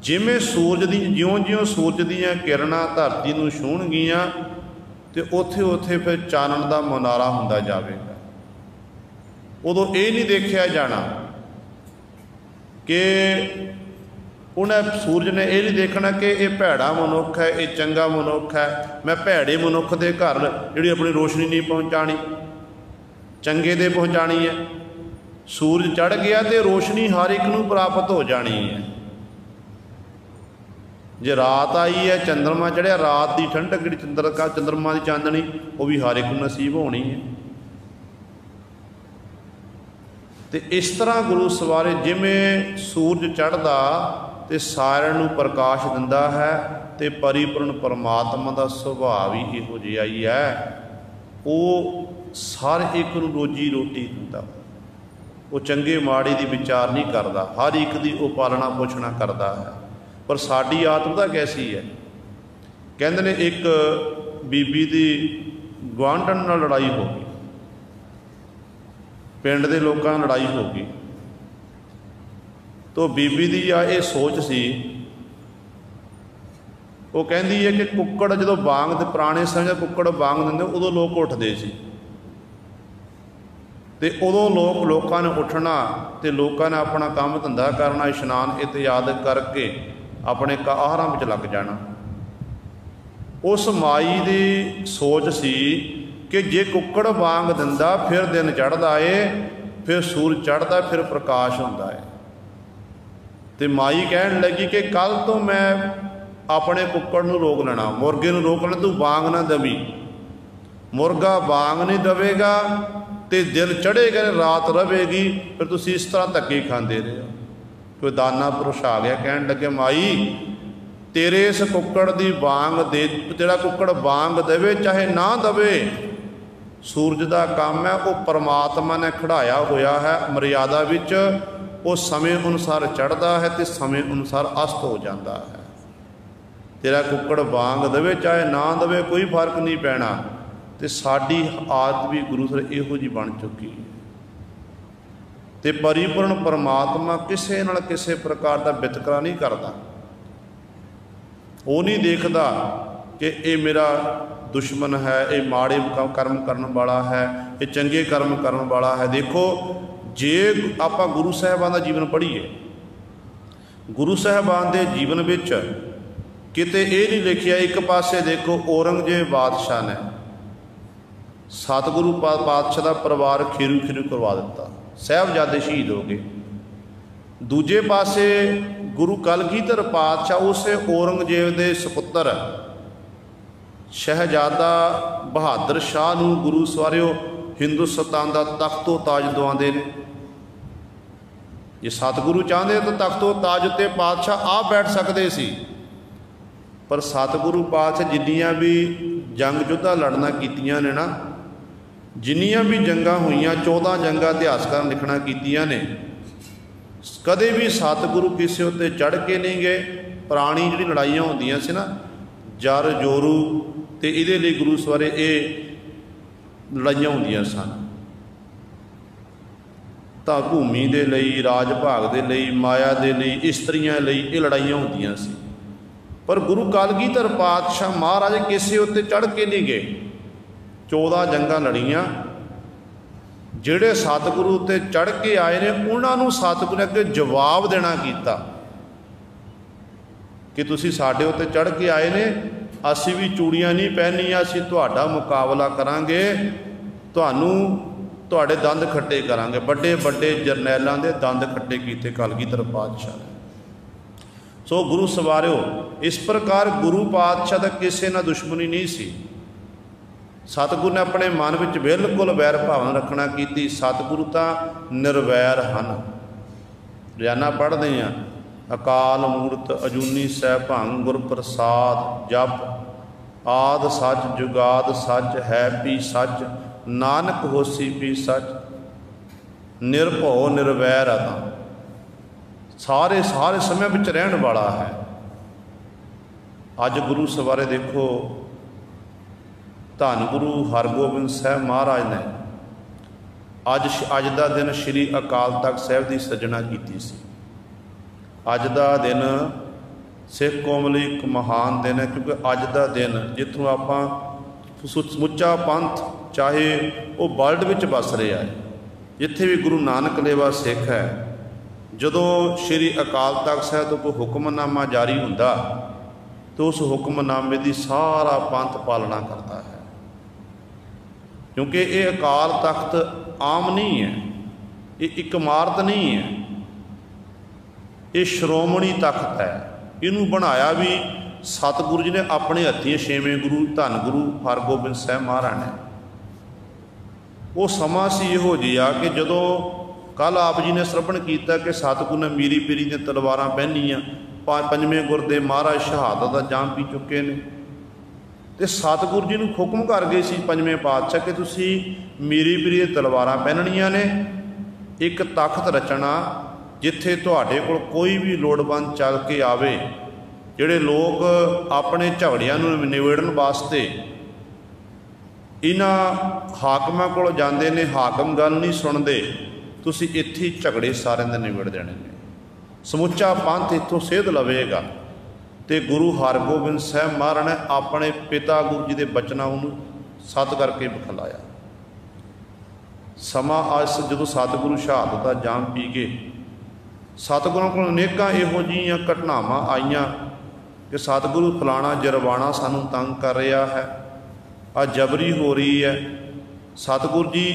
जिवें सूरज दी ज्यों ज्यों सूरज दीयां किरणां धरती नूं छूहणगीआं ते उत्थे उत्थे फिर चानण दा मुनारा हुंदा जावेगा। उदों ये नहीं देखिया जाना कि उन्हें सूरज ने यह नहीं देखना कि यह भैड़ा मनुख है, ये चंगा मनुख है, मैं भैड़े मनुख के घर जिहड़ी अपनी रोशनी नहीं पहुँचानी, चंगे दे पहुँचानी है। सूरज चढ़ गया तो रोशनी हर एक नूं प्राप्त हो जानी है। जे रात आई है, चंद्रमा चढ़िया, रात की ठंडक जी चंद्रमा की चांदनी वो भी हर एक नूं नसीब होनी है। तो इस तरह गुरु सवारे जिमें सूरज चढ़दा तो सारिਆਂ नूं प्रकाश दिंदा है, तो परिपूर्ण परमात्मा का सुभाव ही इहो जिहा ही है, वो हर एक नूं रोजी रोटी दिंदा, वो चंगे माड़े की विचार नहीं करता, हर एक की वो पालना पोषणा करता है। पर साड़ी आत्मता कैसी है, कहते ने एक बीबी की गुआंढण नाल लड़ाई हो गई, पिंड के लोगों नाल लड़ाई हो गई, तो बीबी की ये सोच सी, वो कहती है कि कुक्कड़ जो बांग, पुराने समय कुक्कड़ बांग देंगे उदों लोग उठते सी, तो उदों लोगों ने उठना तो लोगों ने अपना काम धंधा करना, इशनान इत्यादि करके अपने आहारां विच लग जाना। उस माई की सोच सी कि जे कुक्कड़ बांग दिंदा फिर दिन चढ़दा है, फिर सूरज चढ़दा, फिर प्रकाश हुंदा है। तो माई कहन लगी कि कल तो मैं अपने कुक्कड़ नूं रोक लेना, मुर्गे नूं रोक लेना, तू बांग ना दवी। मुर्गा बांग नहीं दवेगा तो दिन चढ़ेगा, रात रहेगी, फिर तुसीं इस तरह धक्के खांदे रहे हो। कोई दाना पुरुष आ गया, कहन लगे माई तेरे इस कुक्कड़ की बांग दे, तेरा कुक्कड़ बांग देवे चाहे ना देवे, सूरज का काम है, वो परमात्मा ने खड़ाया होया है मर्यादा विच, वो समय अनुसार चढ़ता है तो समय अनुसार अस्त हो जाता है। तेरा कुक्कड़ बांग देवे चाहे ना देवे कोई फर्क नहीं पैना। तो साडी आदत भी गुरु सर इहो जी बन चुकी है। तो परिपूर्ण परमात्मा किसी नाल किसी प्रकार का वितकरा नहीं करता, वो नहीं देखता कि ये मेरा दुश्मन है, ये माड़े कर्म करने वाला है, ये चंगे कर्म करने वाला है। देखो जे आपां गुरु साहिबान का जीवन पढ़ीए, गुरु साहिबान के जीवन विच किते ये नहीं लिखिया, एक पासे देखो औरंगजेब बादशाह ने सतगुरु पातशाह का परिवार खीरू खीरू करवा दिता, साहिबजादे शहीद हो गए। दूजे पासे गुरु कलगीधर पातशाह उस औरंगजेब के सपुत्र शहजादा बहादुर शाह नूं गुरु सवारियो हिंदुस्तान का तख्तो ताज दवाते हैं। ਜੇ ਸਤਿਗੁਰੂ ਚਾਹੁੰਦੇ ਤਾਂ ਤਖਤੋਂ ਤਾਜ ਉੱਤੇ ਪਾਤਸ਼ਾਹ ਆਪ ਬੈਠ ਸਕਦੇ ਸੀ, ਪਰ ਸਤਿਗੁਰੂ ਪਾਤਸ਼ਾਹ ਜਿੰਨੀਆਂ ਵੀ ਜੰਗ ਯੁੱਧਾ ਲੜਨਾ ਕੀਤੀਆਂ ਨੇ ਨਾ, ਜਿੰਨੀਆਂ ਵੀ ਜੰਗਾਂ ਹੋਈਆਂ, 14 ਜੰਗਾਂ ਇਤਿਹਾਸਕਾਰਾਂ ਨੇ ਲਿਖਣਾ ਕੀਤੀਆਂ ਨੇ, ਕਦੇ ਵੀ ਸਤਿਗੁਰੂ ਕਿਸੇ ਉੱਤੇ ਚੜ੍ਹ ਕੇ ਨਹੀਂ ਗਏ। ਪੁਰਾਣੀ ਜਿਹੜੀ ਲੜਾਈਆਂ ਹੁੰਦੀਆਂ ਸੀ ਨਾ, ਜਰ ਜੋਰੂ, ਅਤੇ ਇਹਦੇ ਲਈ ਗੁਰੂ ਸਵਾਰੇ ਇਹ ਲੜਾਈਆਂ ਹੁੰਦੀਆਂ ਸਨ। ਤਾਂ ਭੂਮੀ ਦੇ ਲਈ, ਰਾਜ ਭਾਗ ਦੇ ਲਈ, ਮਾਇਆ ਦੇ ਲਈ, ਇਸਤਰੀਆਂ ਲਈ ਇਹ ਲੜਾਈਆਂ ਹੁੰਦੀਆਂ ਸੀ। ਪਰ ਗੁਰੂ ਕਲਗੀਧਰ ਪਾਤਸ਼ਾਹ ਮਹਾਰਾਜ ਕਿਸੇ ਉੱਤੇ ਚੜ੍ਹ ਕੇ ਨਹੀਂ ਗਏ। 14 ਜੰਗਾਂ ਲੜੀਆਂ। ਜਿਹੜੇ ਸਤਿਗੁਰੂ ਉੱਤੇ ਚੜ੍ਹ ਕੇ ਆਏ ਨੇ, ਉਹਨਾਂ ਨੂੰ ਸਤਿਗੁਰੂ ਨੇ ਅੱਗੇ ਜਵਾਬ ਦੇਣਾ ਕੀਤਾ ਕਿ ਤੁਸੀਂ ਸਾਡੇ ਉੱਤੇ ਚੜ੍ਹ ਕੇ ਆਏ ਨੇ, ਅਸੀਂ ਵੀ ਚੂੜੀਆਂ ਨਹੀਂ ਪਹਿਨੀਆਂ, ਅਸੀਂ ਤੁਹਾਡਾ ਮੁਕਾਬਲਾ ਕਰਾਂਗੇ, ਤੁਹਾਨੂੰ ਤੁਹਾਡੇ ਦੰਦ ਖੱਟੇ ਕਰਾਂਗੇ। ਵੱਡੇ ਵੱਡੇ ਜਰਨੈਲਾਂ ਦੇ ਦੰਦ ਖੱਟੇ ਕੀਤੇ ਕਲਗੀਧਰ ਪਾਤਸ਼ਾਹ ਨੇ। ਸੋ ਗੁਰੂ ਸਵਾਰਿਓ, ਇਸ ਪ੍ਰਕਾਰ ਗੁਰੂ ਪਾਤਸ਼ਾਹ ਦਾ ਕਿਸੇ ਨਾਲ ਦੁਸ਼ਮਣੀ ਨਹੀਂ ਸੀ। ਸਤਿਗੁਰੂ ਨੇ ਆਪਣੇ ਮਨ ਵਿੱਚ ਬਿਲਕੁਲ ਵੈਰ ਭਾਵਨਾ ਰੱਖਣਾ ਕੀਤੀ। ਸਤਿਗੁਰੂ ਤਾਂ ਨਿਰਵੈਰ ਹਨ। ਰੋਜ਼ਾਨਾ ਪੜ੍ਹਦੇ ਹਾਂ, ਅਕਾਲ ਮੂਰਤ ਅਜੂਨੀ ਸੈਭੰ ਗੁਰ ਪ੍ਰਸਾਦ ਜਪ ਆਦ ਸੱਚ ਜੁਗਾਦ ਸੱਚ ਹੈ ਪੀ ਸੱਚ ਨਾਨਕ ਹੋਸੀ ਪੀ ਸੱਚ ਨਿਰਭਉ ਨਿਰਵੈਰ ਆ। ਤਾਂ ਸਾਰੇ ਸਮਿਆਂ ਵਿੱਚ ਰਹਿਣ ਵਾਲਾ ਹੈ। ਅੱਜ ਗੁਰੂ ਸਵਾਰੇ ਦੇਖੋ, ਧੰਨ ਗੁਰੂ ਹਰਗੋਬਿੰਦ ਸਾਹਿਬ ਮਹਾਰਾਜ ਨੇ ਅੱਜ ਦਾ ਦਿਨ ਸ਼੍ਰੀ ਅਕਾਲ ਤਖਤ ਸਾਹਿਬ ਦੀ ਸਿਰਜਣਾ ਕੀਤੀ ਸੀ। ਅੱਜ ਦਾ ਦਿਨ ਸਿੱਖ ਕੌਮ ਲਈ ਇੱਕ ਮਹਾਨ ਦਿਨ ਹੈ, ਕਿਉਂਕਿ ਅੱਜ ਦਾ ਦਿਨ ਜਿੱਥੋਂ ਆਪਾਂ ਸਮੁੱਚਾ ਪੰਥ, ਚਾਹੇ ਉਹ ਵਰਲਡ ਵਿੱਚ ਵਸ ਰਿਹਾ ਹੈ, ਜਿੱਥੇ ਵੀ ਗੁਰੂ ਨਾਨਕ ਲੇਵਾ ਸਿੱਖ ਹੈ, ਜਦੋਂ ਸ਼੍ਰੀ ਅਕਾਲ ਤਖਤ ਸਾਹਿਬ ਤੋਂ ਕੋਈ ਹੁਕਮਨਾਮਾ ਜਾਰੀ ਹੁੰਦਾ ਤਾਂ ਉਸ ਹੁਕਮਨਾਮੇ ਦੀ ਸਾਰਾ ਪੰਥ ਪਾਲਣਾ ਕਰਦਾ ਹੈ। ਕਿਉਂਕਿ ਇਹ ਅਕਾਲ ਤਖਤ ਆਮ ਨਹੀਂ ਹੈ, ਇਹ ਇੱਕ ਇਮਾਰਤ ਨਹੀਂ ਹੈ, ਇਹ ਸ਼੍ਰੋਮਣੀ ਤਖਤ ਹੈ। ਇਹਨੂੰ ਬਣਾਇਆ ਵੀ ਸਤਿਗੁਰੂ ਜੀ ਨੇ ਆਪਣੇ ਹੱਥੀਂ, ਛੇਵੇਂ ਗੁਰੂ ਧੰਨ ਗੁਰੂ ਹਰਗੋਬਿੰਦ ਸਾਹਿਬ ਮਹਾਰਾਜ ਨੇ। ਉਹ ਸਮਾਂ ਸੀ ਇਹੋ ਜਿਹਾ ਕਿ ਜਦੋਂ ਕੱਲ੍ਹ ਆਪ ਜੀ ਨੇ ਸਰਵਣ ਕੀਤਾ ਕਿ ਸਤਿਗੁਰੂ ਨੇ ਮੀਰੀ ਪੀਰੀ ਦੀਆਂ ਤਲਵਾਰਾਂ ਪਹਿਨੀਆਂ, ਪੰਜਵੇਂ ਗੁਰ ਦੇ ਮਹਾਰਾਜ ਸ਼ਹਾਦਤ ਦਾ ਜਾਮ ਪੀ ਚੁੱਕੇ ਨੇ, ਅਤੇ ਸਤਿਗੁਰੂ ਜੀ ਨੂੰ ਹੁਕਮ ਕਰ ਗਏ ਸੀ ਪੰਜਵੇਂ ਪਾਤਸ਼ਾਹ ਕਿ ਤੁਸੀਂ ਮੀਰੀ ਪੀਰੀ ਦੀਆਂ ਤਲਵਾਰਾਂ ਪਹਿਨਣੀਆਂ ਨੇ, ਇੱਕ ਤਖਤ ਰਚਣਾ ਜਿੱਥੇ ਤੁਹਾਡੇ ਕੋਲ ਕੋਈ ਵੀ ਲੋੜਵੰਦ ਚੱਲ ਕੇ ਆਵੇ। ਜਿਹੜੇ ਲੋਕ ਆਪਣੇ ਝਗੜਿਆਂ ਨੂੰ ਨਿਬੇੜਨ ਵਾਸਤੇ ਇਹਨਾਂ ਹਾਕਮਾਂ ਕੋਲ ਜਾਂਦੇ ਨੇ, ਹਾਕਮ ਗੱਲ ਨਹੀਂ ਸੁਣਦੇ, ਤੁਸੀਂ ਇੱਥੇ ਝਗੜੇ ਸਾਰਿਆਂ ਦੇ ਨਿਬੇੜ ਦੇਣੇ ਨੇ। ਸਮੁੱਚਾ ਪੰਥ ਇੱਥੋਂ ਸੇਧ ਲਵੇਗਾ। ਅਤੇ ਗੁਰੂ ਹਰਗੋਬਿੰਦ ਸਾਹਿਬ ਮਹਾਰਾਜ ਨੇ ਆਪਣੇ ਪਿਤਾ ਗੁਰੂ ਜੀ ਦੇ ਬਚਨਾਂ ਨੂੰ ਸੱਤ ਕਰਕੇ ਵਿਖਲਾਇਆ। ਸਮਾਂ ਅੱਜ ਜਦੋਂ ਸਤਿਗੁਰੂ ਸ਼ਹਾਦਤ ਦਾ ਜਾਮ ਪੀ ਗਏ, ਸਤਿਗੁਰਾਂ ਕੋਲ ਅਨੇਕਾਂ ਇਹੋ ਜਿਹੀਆਂ ਘਟਨਾਵਾਂ ਆਈਆਂ ਕਿ ਸਤਿਗੁਰੂ ਫਲਾਣਾ ਜਰਵਾਣਾ ਸਾਨੂੰ ਤੰਗ ਕਰ ਰਿਹਾ ਹੈ, ਆਹ ਜਬਰੀ ਹੋ ਰਹੀ ਹੈ, ਸਤਿਗੁਰੂ ਜੀ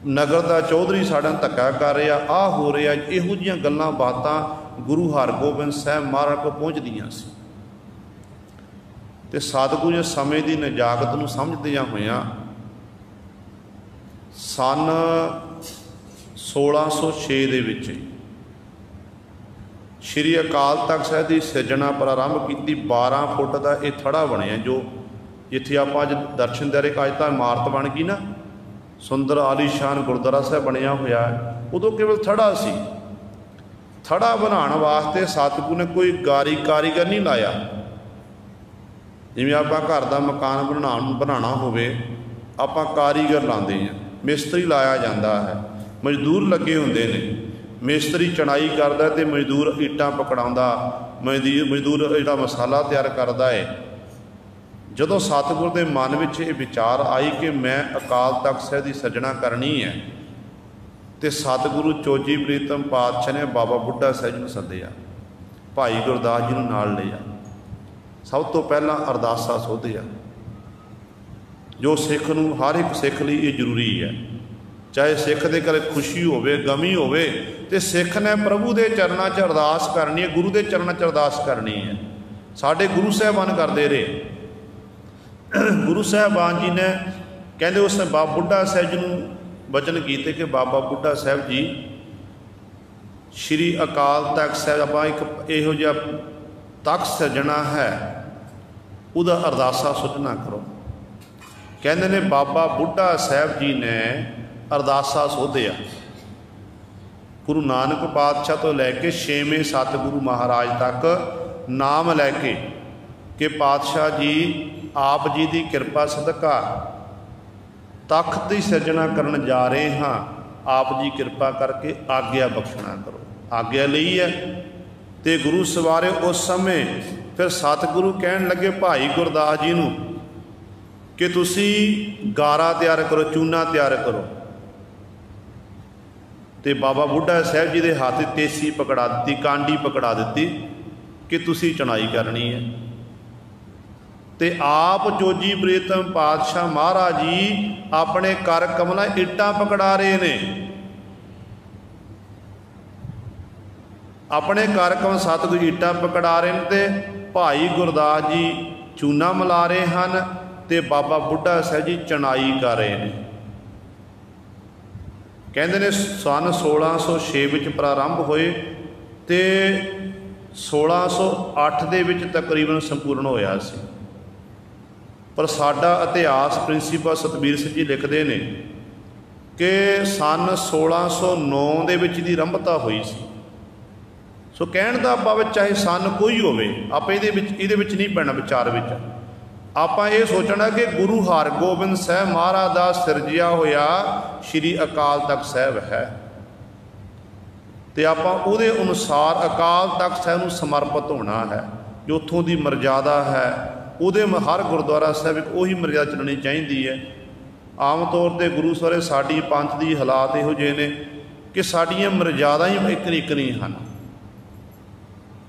ਨਗਰ ਦਾ ਚੌਧਰੀ ਸਾਡਾ ਧੱਕਾ ਕਰ ਰਿਹਾ, ਆਹ ਹੋ ਰਿਹਾ। ਇਹੋ ਜਿਹੀਆਂ ਗੱਲਾਂ ਬਾਤਾਂ ਗੁਰੂ ਹਰਗੋਬਿੰਦ ਸਾਹਿਬ ਮਹਾਰਾਜ ਕੋਲ ਪਹੁੰਚਦੀਆਂ ਸੀ। ਅਤੇ ਸਤਿਗੁਰੂ ਜੀ ਸਮੇਂ ਦੀ ਨਜਾਕਤ ਨੂੰ ਸਮਝਦਿਆਂ ਹੋਇਆਂ ਸੰਨ 1606 ਦੇ ਵਿੱਚ ਸ਼੍ਰੀ ਅਕਾਲ ਤਖਤ ਸਾਹਿਬ ਦੀ ਸਿਰਜਣਾ ਪ੍ਰਾਰੰਭ ਕੀਤੀ। 12 ਫੁੱਟ ਦਾ ਇਹ ਥੜਾ ਬਣਿਆ, ਜੋ ਜਿੱਥੇ ਆਪਾਂ ਅੱਜ ਦਰਸ਼ਨ ਦੇ ਰਹੇ। ਅੱਜ ਤਾਂ ਇਮਾਰਤ ਬਣ ਗਈ ਨਾ, ਸੁੰਦਰ ਆਲੀਸ਼ਾਨ ਗੁਰਦੁਆਰਾ ਸਾਹਿਬ ਬਣਿਆ ਹੋਇਆ ਹੈ। ਉਦੋਂ ਕੇਵਲ ਥੜਾ ਸੀ। ਥੜਾ ਬਣਾਉਣ ਵਾਸਤੇ ਸਤਿਗੁਰੂ ਨੇ ਕੋਈ ਕਾਰੀਗਰ ਨਹੀਂ ਲਾਇਆ। ਜਿਵੇਂ ਆਪਾਂ ਘਰ ਦਾ ਮਕਾਨ ਬਣਾਉਣਾ ਹੋਵੇ, ਆਪਾਂ ਕਾਰੀਗਰ ਲਾਉਂਦੇ ਹਾਂ, ਮਿਸਤਰੀ ਲਾਇਆ ਜਾਂਦਾ ਹੈ, ਮਜ਼ਦੂਰ ਲੱਗੇ ਹੁੰਦੇ ਨੇ। ਮਿਸਤਰੀ ਚਣਾਈ ਕਰਦਾ ਅਤੇ ਮਜ਼ਦੂਰ ਇੱਟਾਂ ਪਕੜਾਉਂਦਾ, ਮਜ਼ਦੂਰ ਜਿਹੜਾ ਮਸਾਲਾ ਤਿਆਰ ਕਰਦਾ ਹੈ। ਜਦੋਂ ਸਤਿਗੁਰ ਦੇ ਮਨ ਵਿੱਚ ਇਹ ਵਿਚਾਰ ਆਈ ਕਿ ਮੈਂ ਅਕਾਲ ਤਖਤ ਸਾਹਿਬ ਦੀ ਸਿਰਜਣਾ ਕਰਨੀ ਹੈ, ਅਤੇ ਸਤਿਗੁਰੂ ਚੋਜੀ ਪ੍ਰੀਤਮ ਪਾਤਸ਼ਾਹ ਨੇ ਬਾਬਾ ਬੁੱਢਾ ਸਾਹਿਬ ਨੂੰ ਸੱਦਿਆ, ਭਾਈ ਗੁਰਦਾਸ ਜੀ ਨੂੰ ਨਾਲ ਲਿਆ। ਸਭ ਤੋਂ ਪਹਿਲਾਂ ਅਰਦਾਸਾ ਸੋਧਿਆ, ਜੋ ਸਿੱਖ ਨੂੰ, ਹਰ ਇੱਕ ਸਿੱਖ ਲਈ ਇਹ ਜ਼ਰੂਰੀ ਹੈ। ਚਾਹੇ ਸਿੱਖ ਦੇ ਘਰ ਖੁਸ਼ੀ ਹੋਵੇ, ਗਮੀ ਹੋਵੇ, ਅਤੇ ਸਿੱਖ ਨੇ ਪ੍ਰਭੂ ਦੇ ਚਰਨਾਂ 'ਚ ਅਰਦਾਸ ਕਰਨੀ ਹੈ, ਗੁਰੂ ਦੇ ਚਰਨਾਂ 'ਚ ਅਰਦਾਸ ਕਰਨੀ ਹੈ। ਸਾਡੇ ਗੁਰੂ ਸਾਹਿਬਾਨ ਕਰਦੇ ਰਹੇ। ਗੁਰੂ ਸਾਹਿਬਾਨ ਜੀ ਨੇ ਕਹਿੰਦੇ ਉਸ ਨੇ ਬਾਬਾ ਬੁੱਢਾ ਸਾਹਿਬ ਜੀ ਨੂੰ ਬਚਨ ਕੀਤੇ ਕਿ ਬਾਬਾ ਬੁੱਢਾ ਸਾਹਿਬ ਜੀ, श्री अकाल तख्त साहिब आप एक इहो जिहा तख्त सजना है, उहदा अरदासा सुझना करो। कहते ने बाबा बुढ़ा साहब जी ने अरदासा सोधिया गुरु नानक पातशाह तो लैके 6वें सतगुरु महाराज तक नाम लैके कि पातशाह जी आप जी की कृपा सदका तख्त की सिरजना करन जा रहे हाँ, आप जी कृपा करके आग्ञा बख्शना करो। आग्ञा ली है तो गुरु सवारे उस समय फिर सतगुरु कहन लगे भाई गुरदास जी नूं कि तुसी गारा तैयार करो, चूना तैयार करो। तो बाबा बुढ़ा साहब जी के हाथ तेसी पकड़ा दी, कांडी पकड़ा दी कि तुसी चढ़ाई करनी है। तो आप जोजी प्रीतम पातशाह महाराज जी अपने कर कमला इट्टां पकड़ा रहे ने, अपने कर कमल सतगुरु इट्टां पकड़ा रहे हैं, तो भाई गुरदास जी चूना मिला रहे हैं, तो बाबा बुढ़ा साहब जी चनाई कर रहे हैं। कहते ने सन 1606 विच प्रारंभ होए तो 1608 दे विच तकरीबन संपूर्ण होया सी। पर साडा इतिहास प्रिंसीपल सतबीर सिंह जी लिखते हैं कि सन 1609 दे विच दी आरंभता हुई सी। सो कहण दा भाव चाहे सन कोई होवे, आप इहदे विच नहीं पैना विचार विच। ਆਪਾਂ ਇਹ सोचना कि गुरु हरगोबिंद साहब महाराज का सिरजिया होया श्री अकाल तख्त साहब है, तो आपां उहदे अनुसार अकाल तख्त साहब नूं समर्पित होना है। जो उत्थों की मर्यादा है उहदे हर गुरुद्वारा साहब एक उही मर्यादा चलनी चाहिए है। आम तौर पर गुरु सारे साडी पंथ की हालात इहो जिहे ने कि साडियां मर्यादा ही एक नहीं हैं।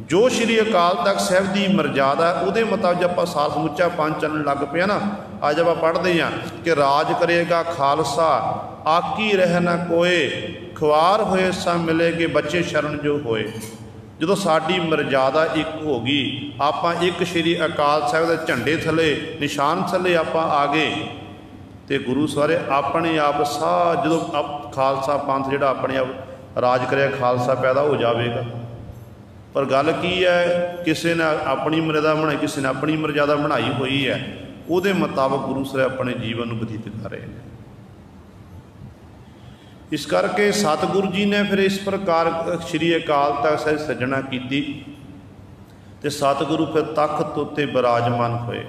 जो श्री अकाल तख्त साहब की मर्यादा है उहदे मुताबिक आप साल समुचा पंथ चलन लग पे ना। अज आप पढ़ते हैं कि राज करेगा खालसा आकी रह न कोए, खुआर होए सा मिलेगे बच्चे शरण जो होए। जो साडी मर्यादा एक होगी, आप एक श्री अकाल साहब के झंडे थले निशान थले आप आ गए, तो गुरु सारे अपने आप सा जो खालसा पंथ जिहड़ा अपने आप राज करेगा खालसा पैदा हो जाएगा। पर गल की है, किसी ने अपनी मर्यादा बनाई, किसी ने अपनी मर्यादा बनाई हुई है, उहदे मुताबिक गुरु साहब अपने जीवन को बतीत कर रहे हैं। इस करके सतगुरु जी ने फिर इस प्रकार श्री अकाल तख्त साहब सजना की, तो सतगुरु फिर तख्त उत्ते विराजमान हुए।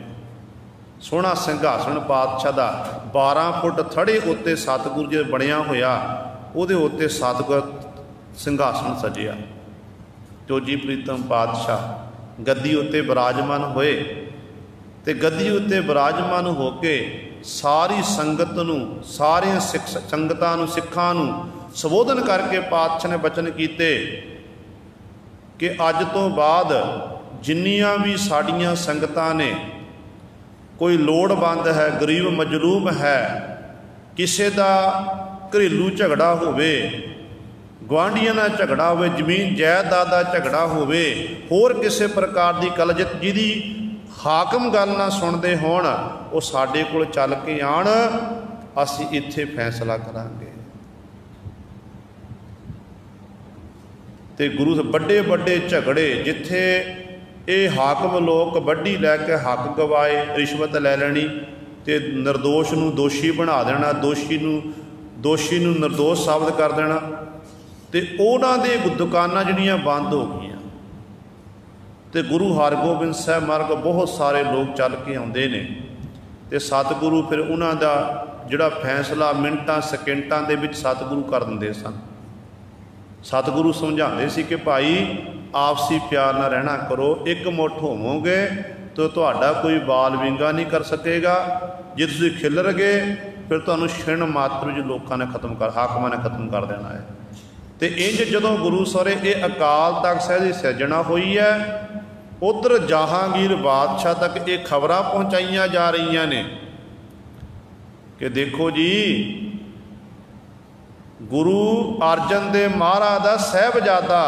सोहना सिंघासन पातशाह का 12 फुट थड़े उत्ते सतगुरु जी बनया होया, उहदे उत्ते सतगुर सिंघासन सजिया। जोजी प्रीतम पातशाह गद्दी उत्ते विराजमान होए, तो गद्दी उत्ते विराजमान होके सारी संगत नूं, सारे सिख संगतां नूं, सिखां नूं संबोधन करके पातशाह ने बचन कीते कि अज तो बाद जिन्नियां भी साड़ियां संगतां ने, कोई लोड़वंद है, गरीब मजलूम है, किसी का घरेलू झगड़ा होवे, गुआढ़ियां नाल झगड़ा होवे, जमीन जायदाद का झगड़ा होवे, होर किसी प्रकार की गल जिहदी हाकम गल ना सुनते होण, वो साडे कोल चल के आण, असीं इत्थे फैसला करांगे। ते गुरु बड़े बड़े झगड़े जिथे ये हाकम लोग कबड्डी लैके हक गवाए, रिश्वत लै लैनी, तो निर्दोष नूं दोषी बना देना, दोषी नूं निर्दोष साबित कर देना, तो उन्हां दे दुकानां जिहड़ियां बंद हो गई। तो गुरु हरगोबिंद साहब महाराज को बहुत सारे लोग चल के आउंदे ने, तो सतगुरु फिर उन्हां दा जिहड़ा फैसला मिनटां सैकेंटां दे विच सतगुरु कर दिंदे सन। सतगुरु समझाते सी कि भाई आपसी प्यार नाल रहना करो, एक मुठ होवोगे तो तुहाडा कोई बाल विंगा नहीं कर सकेगा, जे तुसीं खिलर गए फिर तुहानूं छिण मात्र विच लोकां ने खत्म कर, हाकमां ने खत्म कर देना है। तो इंज जदों गुरु सारे ये अकाल तख्त साहिब की सिरजना हुई है, उधर जहांगीर बादशाह तक ये खबरां पहुँचाइया जा रही ने कि देखो जी गुरु अर्जन देव महाराज का साहिबजादा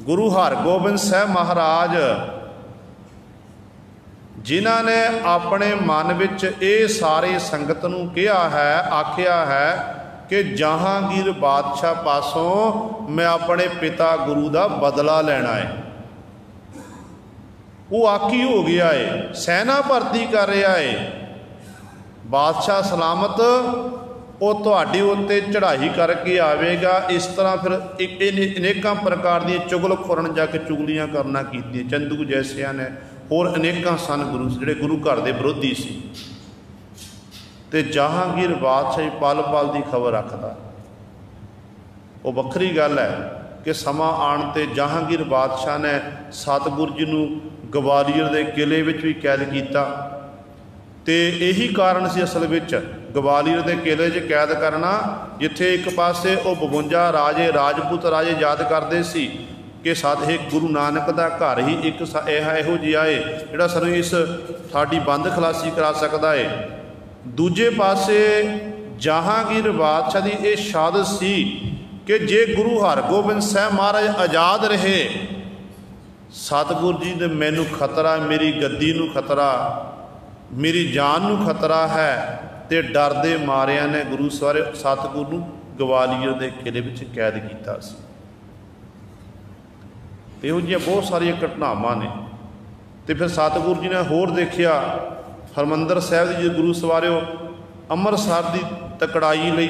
गुरु हरगोबिंद साहब महाराज जिन्हां ने अपने मन विच ये सारी संगत नूं कहा है, आखिया है कि जहांगीर बादशाह पासों मैं अपने पिता गुरु का बदला लेना है। वो आकी हो गया है, सैना भर्ती कर रहा है, बादशाह सलामत वो तुहाडे उत्ते चढ़ाई करके आवेगा। इस तरह फिर अनेकों प्रकार दी चुगलखोरन जाके चुगलियां करना कीतियां। चंदू जैसिया ने होर अनेकों सन गुरु जिहड़े गुरु घर के विरोधी सी। ते जहांगीर बादशाह पल पल की खबर रखता। वो वक्री गल है कि समा आण ते जहांगीर बादशाह ने सतगुरु जी नूं गवालीयर के किले विच भी कैद किया। तो यही कारण से असल में गवालीयर के किले च कैद करना, जिथे एक पासे वो 52 राजे राजपूत राजे याद करते सी कि साडे गुरु नानक का घर ही एक इहो जिहा है जिहड़ा सानूं इस साडी बंद खलासी करा सकता है। दूजे पासे जहांगीर बादशाह की यह शहादत सी कि जे गुरु हरगोबिंद साहब महाराज आज़ाद रहे, सतगुरु जी ने मैनू खतरा, मेरी गद्दी नूं खतरा, मेरी जान नूं खतरा है, तो डर दे मारिया ने गुरु सतगुरु नूं गवालीयर के किले विच कैद किया। इहो जिहियां बहुत सारिया घटनावां ने। तो फिर सतगुरु जी ने होर देखिया, हरमंदर साहब जी गुरु सवारिओ अमृतसर की तकड़ाई लई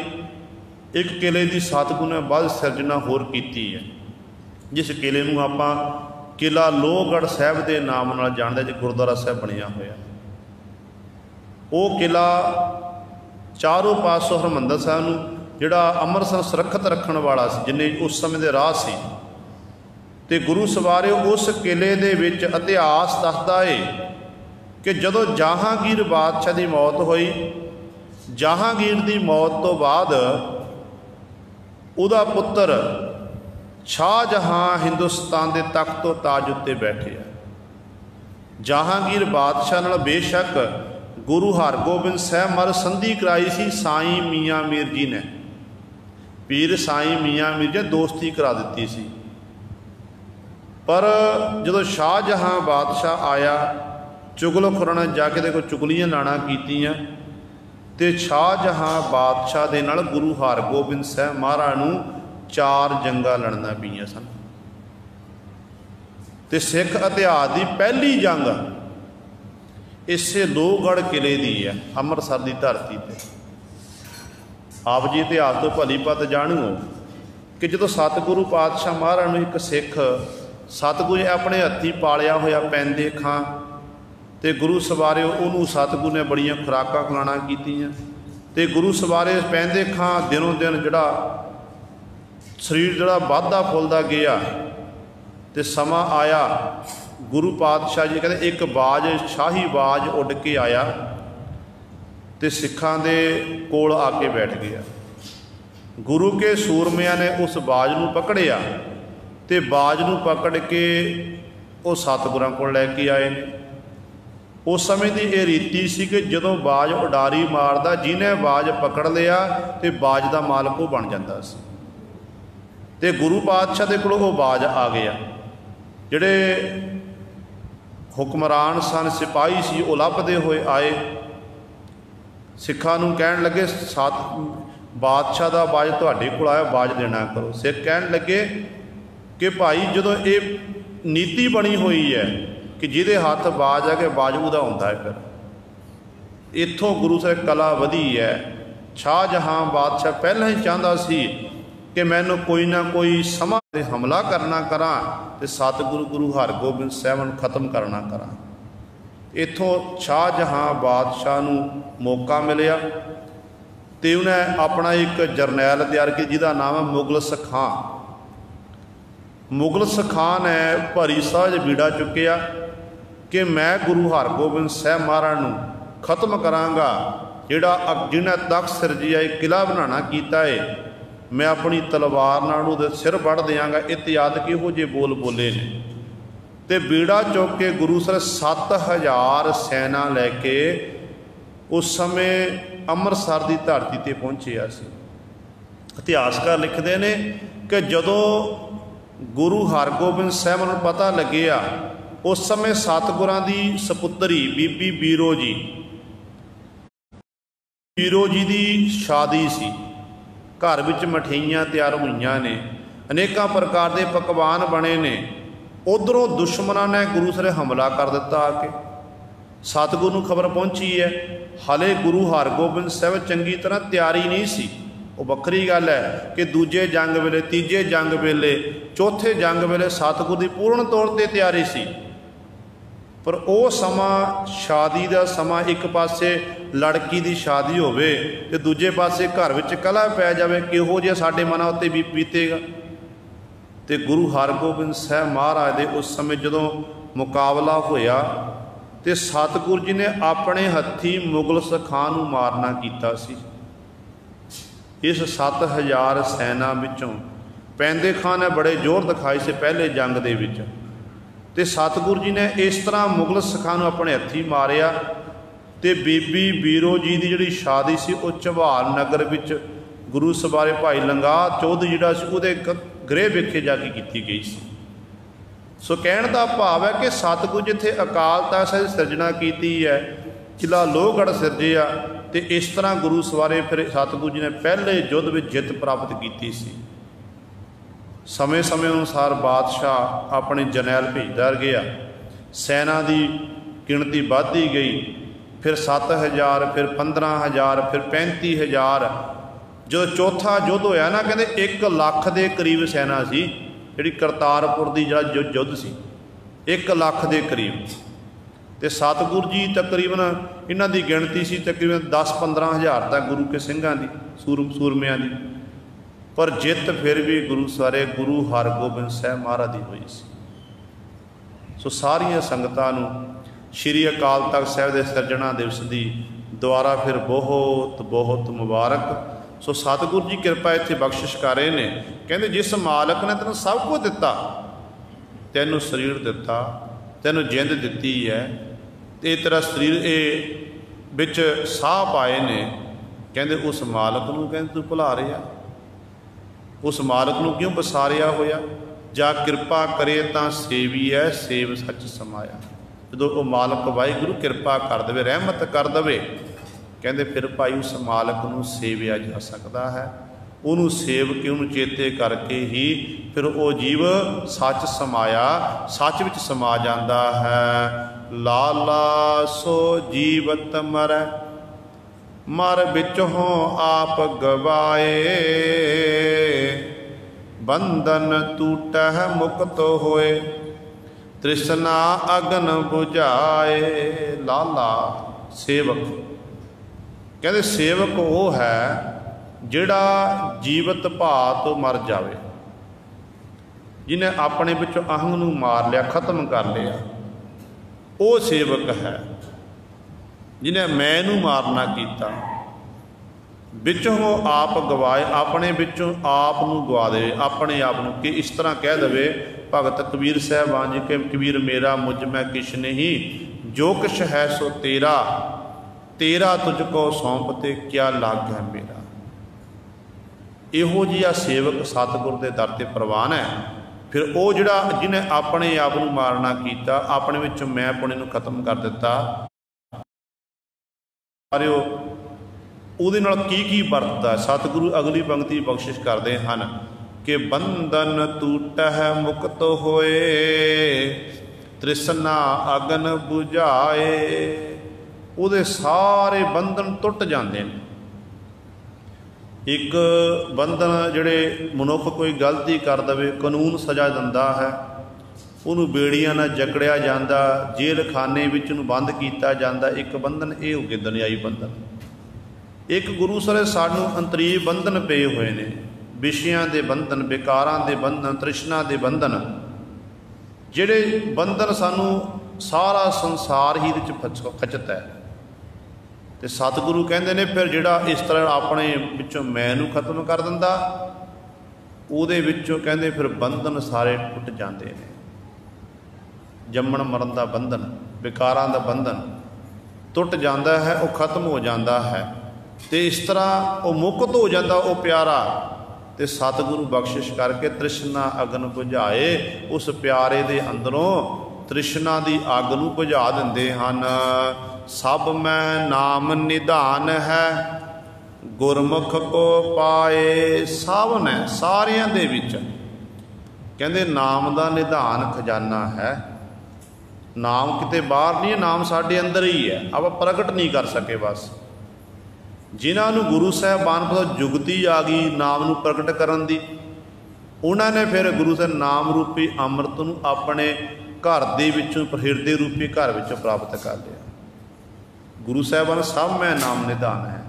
एक किले की सतगुरु ने बद सिरजना होर कीती है, जिस किले नूं आपां किला लोहगढ़ साहब के नाम नाल जानदे, जो गुरुद्वारा साहब बनिया होया। वो किला चारों पासों हरमंदर साहब नूं जिहड़ा अमृतसर सुरक्षित रखण वाला सी, जिन्हें उस समय के राह सी। ते गुरु सवारिओ उस किले दे विच इतिहास दसदा है कि जदों जहांगीर बादशाह की मौत हुई, जहांगीर की मौत तो बाद उहदा पुत्र शाहजहां हिंदुस्तान के तख्त तो ताज उत्ते बैठे। जहांगीर बादशाह नाल बेशक गुरु हरगोबिंद साहब महाराज संधि कराई सी साईं मियाँ मीर जी ने, पीर साईं मियाँ मीर जी दोस्ती करा दी सी। पर जदों शाहजहां बादशाह आया, चुगलखोरां जाके देखो चुगलियां लाना कीतियां, ते शाहजहां बादशाह दे नाल गुरु हरगोबिंद साहब महाराज नूं 4 जंगां लड़ना पईयां सन। ते सिख इतिहास की पहली जंग इसे लोहगढ़ किले की है, अमृतसर की धरती पर। आप जी इतिहास तो भली पत जाणो कि जो सतगुरु पातशाह महाराज नूं एक सिख सतगुरु ने अपने हत्थी पालिया होया पैंदे खां, तो गुरु सवारे उन्होंने सतगुरु ने बड़ियां खुराकां खिलाना कीतियां। तो गुरु सवारे पैंदे खां दिनों दिन जिहड़ा शरीर जिहड़ा वाधा फुलदा गया, तो समा आया गुरु पातशाह जी कहते एक बाज शाही बाज उड़ के आया, तो सिखां दे कोल आके बैठ गया। गुरु के सूरमिया ने उस बाज नूं पकड़िया, तो बाज नूं पकड़ के वो सतगुरां कोल लैके आए ने। उस समय की यह रीति सी कि जदों बाज उडारी मारदा, जिन्हें बाज पकड़ लिया तो बाज का मालक वो बन जाता सी। ते गुरु पातशाह के कोल वो बाज आ गया। जिहड़े हुक्मरान सन सिपाही सी वो लभदे हुए आए, सिखां नूं कहण लगे बादशाह का बाज तुहाडे कोल आया, बाज देना करो। सिख कहण लगे कि भाई जदों ये नीति बनी हुई है कि जिहदे हत्थ बाज है कि बाज उहदा हुंदा है, फिर इत्थों गुरु साहब कला वधी है। शाहजहां बादशाह पहलां ही चाहता सी कि मैनूं कोई ना कोई समा ते हमला करना करा, तो सतगुरु गुरु हरगोबिंद साहब नूं खत्म करना करा। इत्थों शाहजहां बादशाह नूं मौका मिलिया, तो उन्हें अपना एक जरनैल तैयार किया जिहदा नाम है मुगलस खां। मुगलस खां ने भरी साज बीड़ा चुकिया कि मैं गुरु हरगोबिंद साहब महाराज नूं खत्म करांगा, जिन्हें तख्त सिरजिया किला बनाना कीता है, मैं अपनी तलवार नाल उहदे सिर वड़ देंगा। इत्यादि किहो जे बोल बोले ने। तो बीड़ा चुक के गुरु सर 7000 सैना लैके उस समय अमृतसर की धरती पर पहुँचे सी। इतिहासकार लिखते हैं कि जदों गुरु हरगोबिंद साहब नूं पता लग्या, उस समय सतगुरां दी सपुत्री बीबी बीरो जी की शादी सी। घर विच मठियाइयां तैयार हुईयां ने, अनेकां प्रकार के पकवान बने ने। उधरों दुश्मनों ने गुरु सर हमला कर दिता आके। सतगुरु नूं खबर पहुंची है, हाले गुरु हरगोबिंद साहब चंगी तरह तैयारी नहीं सी। वो वक्री गल है कि दूजे जंग वेले, तीजे जंग वेले, चौथे जंग वेले सतगुरु की पूर्ण तौर पर तैयारी सी। पर वो समा शादी का समा, एक पासे लड़की की शादी होवे ते दूजे पासे घर विच कलह पै जावे, किहो जिहा साडे मनां उत्ते बीतेगा। तो गुरु हरगोबिंद साहब महाराज दे उस समय जदों मुकाबला होया तो सतगुरु जी ने अपने हत्थी मुगल सखां नूं मारना कीता सी। इस 7000 सैना विचों पैंदे खां ने बड़े जोर दिखाए से पहले जंग दे विच, ते सतगुरु जी ने इस तरह मुगल सखां नूं अपने हत्थी मारिया। ते बीबी बीरो जी की जिहड़ी शादी सी वो झबाल नगर विच गुरु सवारे भाई लंगाह चौधरी जिहड़ा सी उहदे गृह विखे जाके की गई सी। सो कहण दा भाव है कि सतगुरु जिथे अकाल तख्त साहिब सिरजना की है, किला लोहगढ़ सिरजिया, तो इस तरह गुरु सवारे फिर सतगुरु जी ने पहले युद्ध में जित प्राप्त की सी। समय समय अनुसार बादशाह अपने जरनैल भेजदा गया, सैना की गिणती बढ़ती गई, फिर 7000, फिर 15000, फिर 35000। जो चौथा युद्ध होया ना, कहते 1 लाख के करीब सैना सी जिहड़ी करतारपुर की जो युद्ध सी, 1 लाख के करीब। तो सतगुरु जी तकरीबन इन्हां की गिणती सी तकरीबन 10-15 तक गुरु के सिंघां की, सूरमियां की। पर जित फिर भी गुरु सारे गुरु हरगोबिंद साहब महाराज की हुई सी। सो सारिया संगतां नूं श्री अकाल तख्त साहिब के सिरजना दिवस की दुआरा फिर बहुत बहुत मुबारक। सो सतगुरु जी कृपा इत्थे बख्शिश कर रहे हैं, कहते जिस मालक ने तेन सब कुछ दिता, तेनों शरीर दिता, तेनों जिंद दिती है, तो तेरा शरीर ये बिच साह पाए ने, कहते उस मालक नूं कहते तू भुला रहा, उस मालक नूं क्यों बसारिया होया। जा कृपा करे तां सेवी है, सेव सच समाया। जो वो मालक वाहिगुरू कृपा कर दे, रहमत कर दे, कहते फिर भाई उस मालक नूं सेविया जा सकता है। उन्होंने सेव के उन्होंने चेते करके ही फिर वो जीव सच समाया, सच विच समा जाता है। लाला सो जीवत मरै, मर बिचों आप गवाए, बंधन टूटह मुक्त होए, तृष्णा अगन बुझाए। लाला सेवक, कहते सेवक वो है जिहड़ा जीवत भाव तो मर जावे, जिन्हें अपने विचों अहंग नूं मार लिया, खत्म कर लिया, वो सेवक है। जिन्हें मैं नूं मारना कीता, विचों आप गवाए, अपने विचों आप नूं गवा दे, अपने आप नूं। कि इस तरह कह दे भगत कबीर साहबान जी के, कबीर मेरा मुझ में किश नहीं, जो किश है सो तेरा, तेरा तुझको सौंपते क्या लाग है मेरा। इहो जिहा सेवक सतगुर के दर ते प्रवान है। फिर वो जिहड़ा जिन्हें अपने आप नूं मारना कीता, अपने विचों मैं पुणे नूं खत्म कर दिता, पर ਉਹਦੇ ਨਾਲ ਕੀ ਵਰਤਦਾ। सतगुरु अगली पंक्ति बख्शिश करते हैं कि बंधन टूटह मुक्त होए, तृष्णा अगन बुझाए। ਉਹਦੇ सारे बंधन टुट जाते हैं। एक बंधन जिहड़े मनुख कोई गलती कर दे, कानून सज़ा दिंदा है, ਉਹਨੂੰ बेड़ियां नाल जकड़िया जाता, जेल खाने विच ਉਹਨੂੰ बंद किया जाता। एक बंधन ये हो गए दुनियाई बंधन। एक गुरु सर सानू अंतरीय बंधन पे हुए ने, विषयां दे बंधन, विकारां दे बंधन, तृष्णा दे बंधन, जिहड़े बंधन सानू सारा संसार ही खचता है। तो सतगुरु कहते ने फिर जिहड़ा इस तरह अपने विचों मैं नूं खत्म कर दिंदा, ਉਹਦੇ ਵਿੱਚੋਂ कहते फिर बंधन सारे टुट जाते हैं। जम्मण मरण का बंधन, विकारां का बंधन टुट जाता है, वो खत्म हो जाता है। तो इस तरह वो मुक्त हो जाता वो प्यारा। तो सतगुरु बख्शिश करके तृष्णा अग नूं बुझाए, उस प्यारे दे अंदरों तृष्णा की अग नूं बुझा दिंदे हन। सब मैं नाम निधान है, गुरमुख को पाए सब ने सारिਆਂ ਦੇ ਵਿੱਚ ਕਹਿੰਦੇ नाम ਦਾ ਨਿਧਾਨ ਖਜ਼ਾਨਾ ਹੈ। नाम किते बाहर नहीं है, नाम साढ़े अंदर ही है, आप प्रगट नहीं कर सके। बस जिन्होंने गुरु साहबान पर जुगती आ गई नाम नू प्रगट करन दी, उन्होंने फिर गुरु साहब नाम रूपी अमृत नू अपने घर दे विचों हिरदे रूपी घर विचों प्राप्त कर लिया। गुरु साहबान सब मैं नाम निधान है,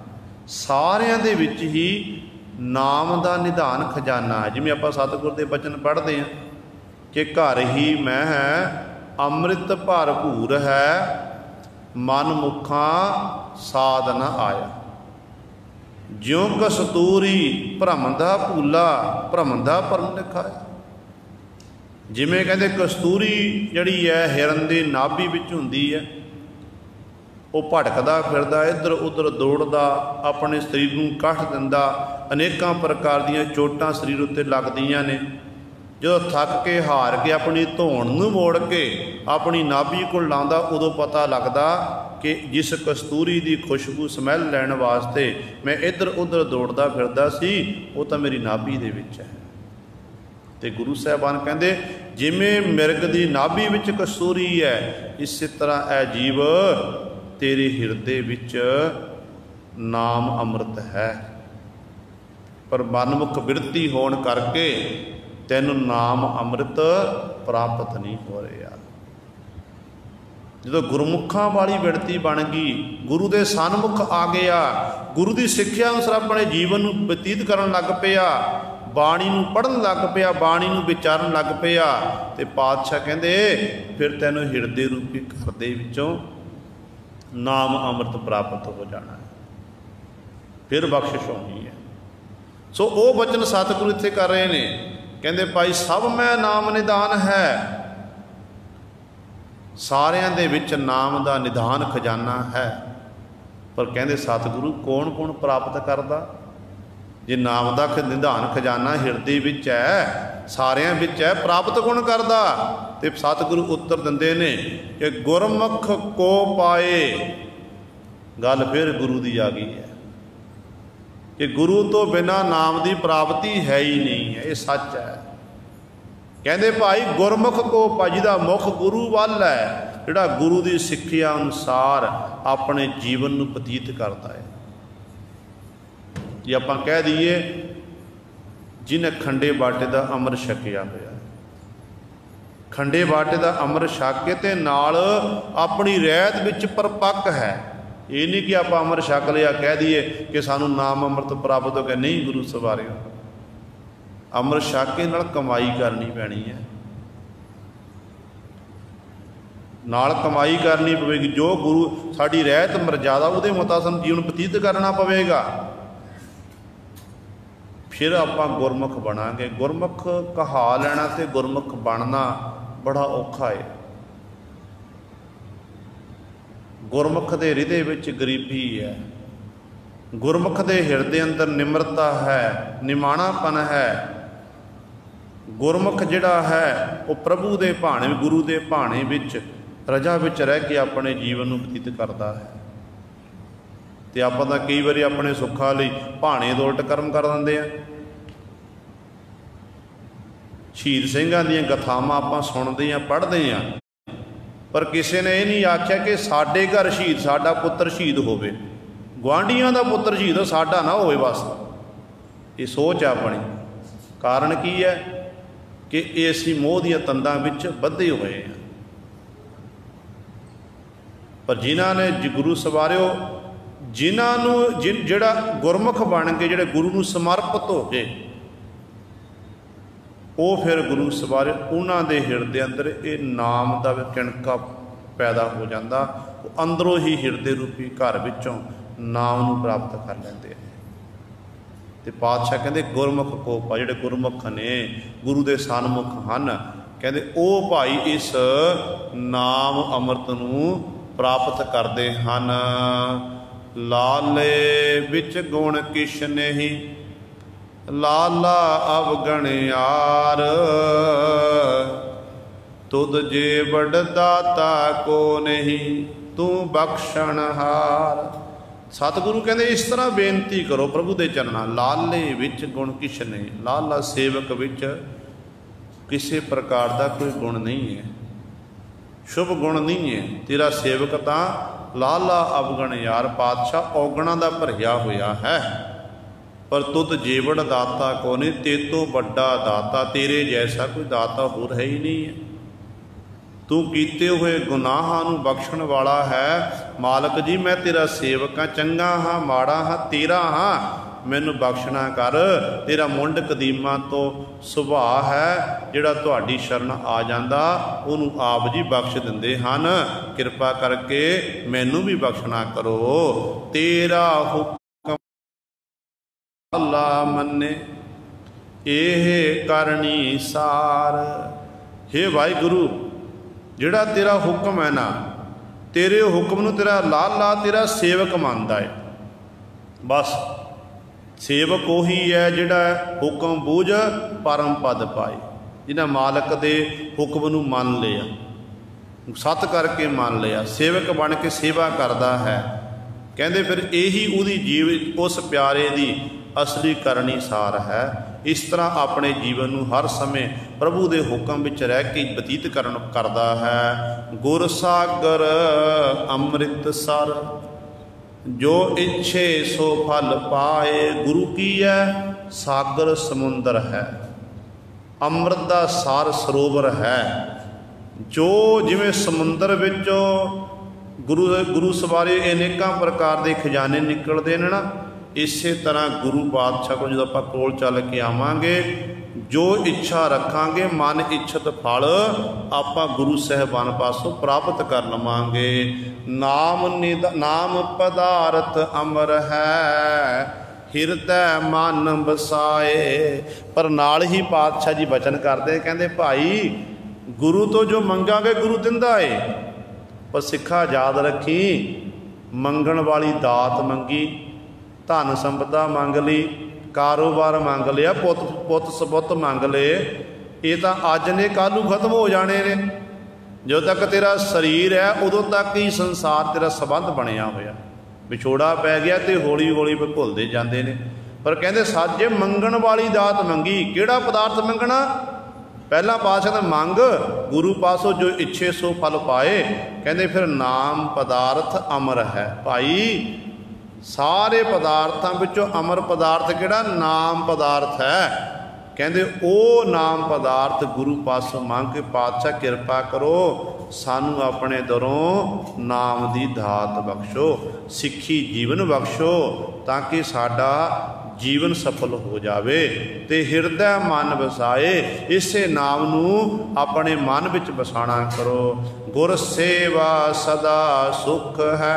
सारिਆਂ ਦੇ ਵਿੱਚ ही नाम का निधान खजाना है। जिवें आपां सतगुर दे बचन पढ़ते हैं कि घर ही मैं है अमृत भरपूर है, मन मुखा साध न आया। ज्यों कस्तूरी भ्रमदा भूला, भ्रमदा भरम लिखाया। जिमें कहते कस्तूरी जड़ी है हिरन की नाभि विच हुंदी है, वो भटकदा फिरदा इधर उधर दौड़दा, अपने शरीर नूं कष्ट दिंदा, अनेकां प्रकार दीयां चोटां शरीर उत्ते लगदियां ने। जो थक के हार के अपनी धौण नूं मोड़ के अपनी नाभि को लांदा, उदों पता लगदा कि जिस कस्तूरी की खुशबू समैल लैण वास्ते मैं इधर उधर दौड़दा फिरदा सी, वो तो मेरी नाभि दे विच है। ते गुरु साहबान कहंदे जिमें मिर्ग की नाभि विच कस्तूरी है, इस तरह ऐ जीव तेरे हिरदे विच नाम अमृत है, पर मनमुख बिरती होण करके तैनू नाम अमृत प्राप्त नहीं हो रहा। जो गुरमुखा वाली बिरती बन गई, गुरु के सन्मुख आ गया, गुरु की सिक्ख्या अनुसार अपने जीवन में बतीत करन लग पिया, बाणी नूं पढ़न लग पिया, बाणी नूं विचारन लग पिया, ते पातशाह कहंदे फिर तैनू हिरदे रूपी घर दे विचों नाम अमृत प्राप्त हो जाना है, फिर बख्शिश होनी है। सो वो बचन सतगुरु इत्थे कर रहे हैं, कहते भाई सब मैं नाम निधान है, सारिਆਂ ਦੇ ਵਿੱਚ नाम का निधान खजाना है। पर कहते सतगुरु कौन कौन प्राप्त करता? जे नाम का निधान खजाना हिरदे विच है, सारिਆਂ विच है, प्राप्त कौन करता? तो सतगुरु उत्तर दिंदे ने कि गुरमुख को पाए। गल फिर गुरु की आ गई है कि गुरु तो बिना नाम की प्राप्ति है ही नहीं है, ये सच है। कहते भाई गुरमुख को पा, जिहदा मुख गुरु वल है, जिहड़ा गुरु की सिक्ख्या अनुसार अपने जीवन नूं बतीत करता है। जे आपां कह दईए जिन्हें खंडे बाटे का अमृत छकिया होया, खंडे बाटे का अमृत छक के ते नाल अपनी रहत विच परपक्क है। ये नहीं कि आप अमृत छक लिया कह दिए कि सानू नाम अमृत प्राप्त हो गया, नहीं गुरु सवारियों, अमृत छक के नाल कमाई करनी पैनी है, नाल कमाई करनी पवेगी। जो गुरु साड़ी रहत मर्यादा उहदे मुताबिक जीवन बतीत करना पवेगा, फिर आपां गुरमुख बनांगे। गुरमुख कहा लेना ते गुरमुख बनना बड़ा औखा है। गुरमुख के हृदय विच गरीबी है, गुरमुख के हिरदे अंदर निमरता है, निमाणापन है। गुरमुख जिहड़ा है वो प्रभु के भाणे, गुरु के भाणे विच रजा विच रह के अपने जीवन नूं बतीत करता है। तो आपां तां कई बारी अपने सुखा लई भाणे दे उलट कर्म कर दिंदे आ। शहीद सिंघां दीयां गथावां आपां सुणदे आ, पढ़दे आ, पर किसी ने यह नहीं आख्या कि साडे घर शहीद, साडा पुत्र शहीद होवे, गुआढ़ियां दा पुत्र शहीद हो, साडा ना होवे। बस ये सोच अपनी। कारण की है कि ये असीं मोह दीयां तंदां विच बद्धे होए हैं। पर जिन्हां ने गुरु सवारियो, जिन्हां जिहड़ा गुरमुख बन के जिहड़े गुरु नूं समर्पित हो गए, वो फिर गुरु सवारे उन्हां दे हिरदे अंदर ये नाम का किणका पैदा हो जाता, वो अंदरों ही हिरदे रूपी घर विचों नाम नूं प्राप्त कर लेंदे हैं। ते पातशाह कहते गुरमुख को पा, जिहड़े गुरमुख ने गुरु के सन्मुख हन, कहते ओ भाई इस नाम अमृत नूं प्राप्त करते हैं। लाले विच गुण किश नहीं, लाला अवगणयार, तुद जे बड़ दाता को नहीं, तू बख्शणहार। सतगुरु कहते इस तरह बेनती करो प्रभु के चरणा, लाले विच गुण किश नहीं, लाला सेवक विच किसी प्रकार का कोई गुण नहीं है, शुभ गुण नहीं है। तेरा सेवक तो लाला अवगण यार पातशाह औगणा का भरिया होया है, पर तुद जेवड़ दाता को नहीं, तेतो बड़ा दाता तेरे जैसा कोई दाता होर है ही नहीं है। तू कीते हुए गुनाहां नूं बख्शण वाला है। मालक जी मैं तेरा सेवक हाँ, चंगा हाँ माड़ा हाँ तेरा हाँ, मैनू बख्शना कर। तेरा मुंड कदीमा तो सुभाअ है, जिहड़ा तुहाडी शरण आ जांदा उहनूं आप जी बख्श दिंदे हन। किरपा करके मैनू भी बख्शना करो। तेरा हुक्म अल्लाह मन्ने एह करनी सार। हे वाहिगुरू जिहड़ा तेरा हुक्म है ना, तेरे हुक्म नूं तेरा लाला तेरा सेवक मानदा है। बस सेवक उही है जिहड़ा हुक्म बूझ परम पद पाए, जिन्हें मालक दे हुक्म नूं मान लिया, सत करके मान लिया, सेवक बन के सेवा करदा है। कहंदे फिर यही उहदी जीव उस प्यारे दी असली करनी सार है। इस तरह अपने जीवन नूं हर समय प्रभु के हुक्म विच रह के बतीत करदा है। गुर सागर अमृतसर जो इच्छे सो फल पाए। गुरु की है सागर समुंदर है, अमृत का सार सरोवर है। जो जिवें समुंदर विचों गुरु सवारे अनेकों प्रकार के खजाने निकलते हैं ना, इसे तरह गुरु पातशाह को जो आप कोल चल के आवांगे, जो इच्छा रखांगे मन इच्छत फल आप गुरु साहबान पासों प्राप्त कर लवांगे। नाम पदार्थ अमर है, हिरदै मन बसाए। पर नाल ही पातशाह जी बचन करते, कहते भाई गुरु तो जो मंगांगे गुरु दिंदा है, पर सिखा याद रखी मंगण वाली दात मंगी, धन संपदा मंग ली, कारोबार मंग लिया, पुत सपुत मंग ले, ये तो अज ने कल खत्म हो जाने ने। जो तक तेरा शरीर है उदों तक ही संसार तेरा संबंध बनया होया, विछोड़ा पै गया तो हौली हौली भुलते जाते हैं। पर कहते साजे मंगण वाली दात मंगी, किहड़ा पदार्थ मंगना? पहला पातशाह मंग गुरु पासों जो इच्छे सो फल पाए। कहते फिर नाम पदार्थ अमर है। भाई सारे पदार्थों विचों अमर पदार्थ किहड़ा? नाम पदार्थ है। कहते वो नाम पदार्थ गुरु पासों मंग के पातशाह किरपा करो सानू अपने दरों नाम की धात बख्शो, सिक्खी जीवन बख्शो, ताकि साडा जीवन सफल हो जाए। तो हिरदै मन बसाए, इसे नाम नू अपने मन विच बसाना करो। गुर सेवा सदा सुख है,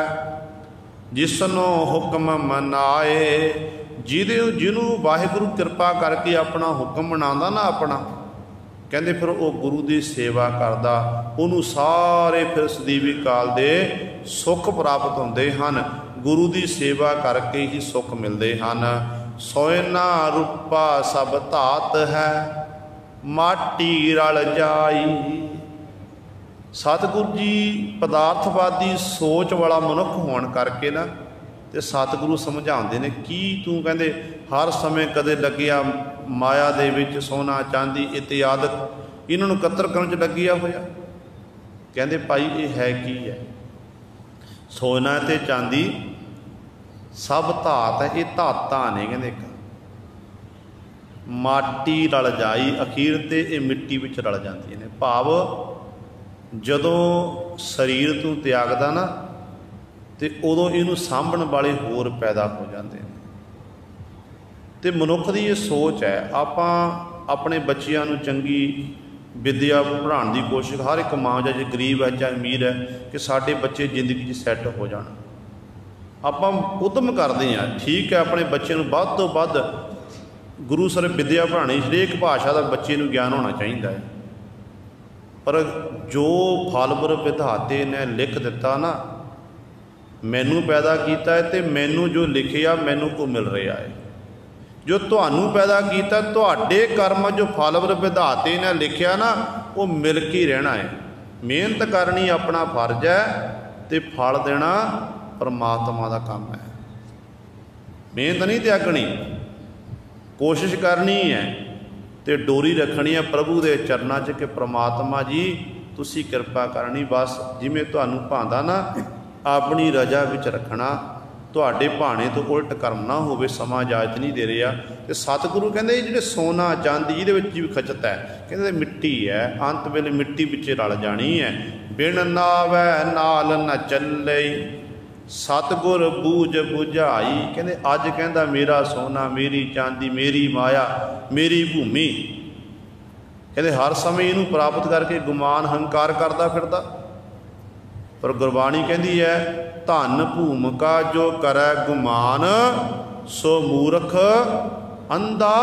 जिसनो हुक्म मनाए। जिन्हों वाहिगुरु कृपा करके अपना हुक्म मनांदा ना अपना, कहते फिर वो गुरु की सेवा करदा, उन्होंने सारे फिर सदीवी काल दे सुख प्राप्त होंदे हन। गुरु की सेवा करके ही सुख मिलते हैं। सोयना रूपा सब धात है, माटी रल जाई। सतगुरु जी पदार्थवादी सोच वाला मनुख होने करके ना, तो सतगुरु समझाते हैं कि तू कहते हर समय कदे लगिया माया दे विच सोना चांदी इत्यादि इन्हों कतर करने च लगिया होया। कहते भाई ये है की है? सोना ते चांदी सब धात है, ये धातां ने। कहते माटी रल जाई, अखीर ते ये मिट्टी विच रल जांदियां ने। भाव जदों शरीर तू त्यागदा ना, तो उदों इनू सांभण वाले होर पैदा हो जाते हैं। तो मनुख की ये सोच है, आपां अपने बच्चियां नू चंगी विद्या पढ़ाने की कोशिश, हर एक माँ चाहे गरीब है चाहे अमीर है, कि साडे बच्चे जिंदगी सैट हो जाण। आपां उद्यम करते हैं, ठीक है, अपने बच्चे नू वध तो वध गुरु सर विद्या पढ़ानी, हरेक भाषा का बच्चे नू ज्ञान होना चाहिए है। पर जो फलवर विधाते ने लिख दिता ना, मैनू पैदा किया है तो मैनू जो लिखिया मैनू को मिल रहा है। जो तुहानू पैदा किया, तुहाडे कर्म जो फलवर विधाते ने लिखिया ना, वो मिल के रहना है। मेहनत करनी अपना फर्ज है, तो फल देना परमात्मा का काम है। मेहनत नहीं त्यागनी, कोशिश करनी है तो डोरी रखनी है प्रभु के चरणों च कि परमात्मा जी तुसी कृपा करनी, बस जिमें तुहानू भांदा ना अपनी रजा विच रखना, तुहाडे भाणे तो उल्ट कर्म ना होवे, समा इजाजत नहीं दे रहा। तो सतगुरु कहते जिहड़े सोना चांदी जिहदे विच भी खचत है, कहते मिट्टी है, अंत वेले मिट्टी विच रल जानी है। बिन नावै नाल न चले सतगुर बूझ बुझाई, कहते अज कहता मेरा सोना मेरी चांदी मेरी माया मेरी भूमि, कहते हर समय इनू प्राप्त करके गुमान हंकार करता फिरदा। पर गुरबाणी कहती है धन भूमिका जो करै गुमान, सो मूर्ख अंधा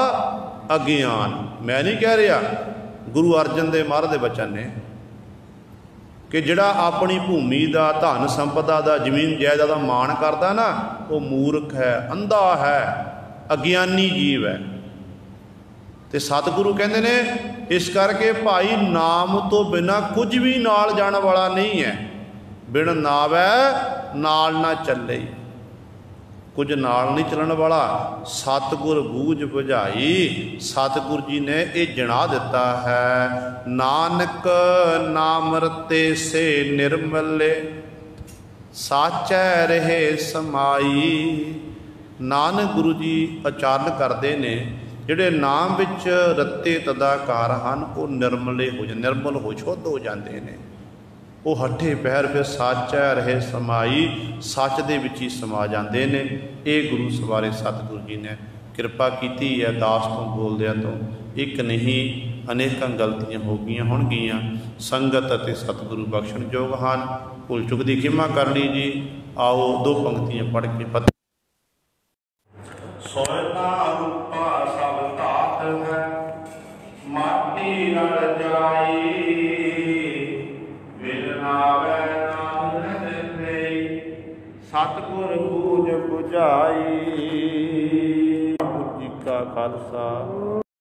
अज्ञान। मैं नहीं कह रहा, गुरु अर्जन देव महाराज के बचन ने कि जिहड़ा अपनी भूमि का धन संपदा का जमीन जायदाद का मान करता ना, वो मूर्ख है, अंधा है, अज्ञानी जीव है। तो सतगुरु कहते ने इस करके भाई नाम तो बिना कुछ भी नाल जाने वाला नहीं है। बिन नावै नाल ना चले, कुछ नाल नहीं चलने वाला। सतगुर बूझ बुझाई, सतगुरु जी ने ये जना दिता है। नानक नाम रते से निर्मले, साचै रहे समाई। नानक गुरु जी उचारण करते ने जिहड़े नाम विच रत्ते तदाकार हन वो निर्मले हो जाते, निर्मल हो शुद्ध हो जाते हैं। वो हठे पैर फिर साचै रहे समाई, सच दे विच ही समा जाते हैं। ये गुरु सवारे सतगुरु जी ने कृपा की है। दास तो बोलदिया तो एक नहीं अनेकों गलतियां हो गई होणगियां, संगत अते सतगुरु बख्शण योग ਹਨ। भुल चुक की खिमा करनी जी। आओ दो पंक्तियां पढ़ के फतेह। सोयता रूपा सब धात है, माटी रल जाई, सतगुर बूझ बुझाई। जी का खालसा।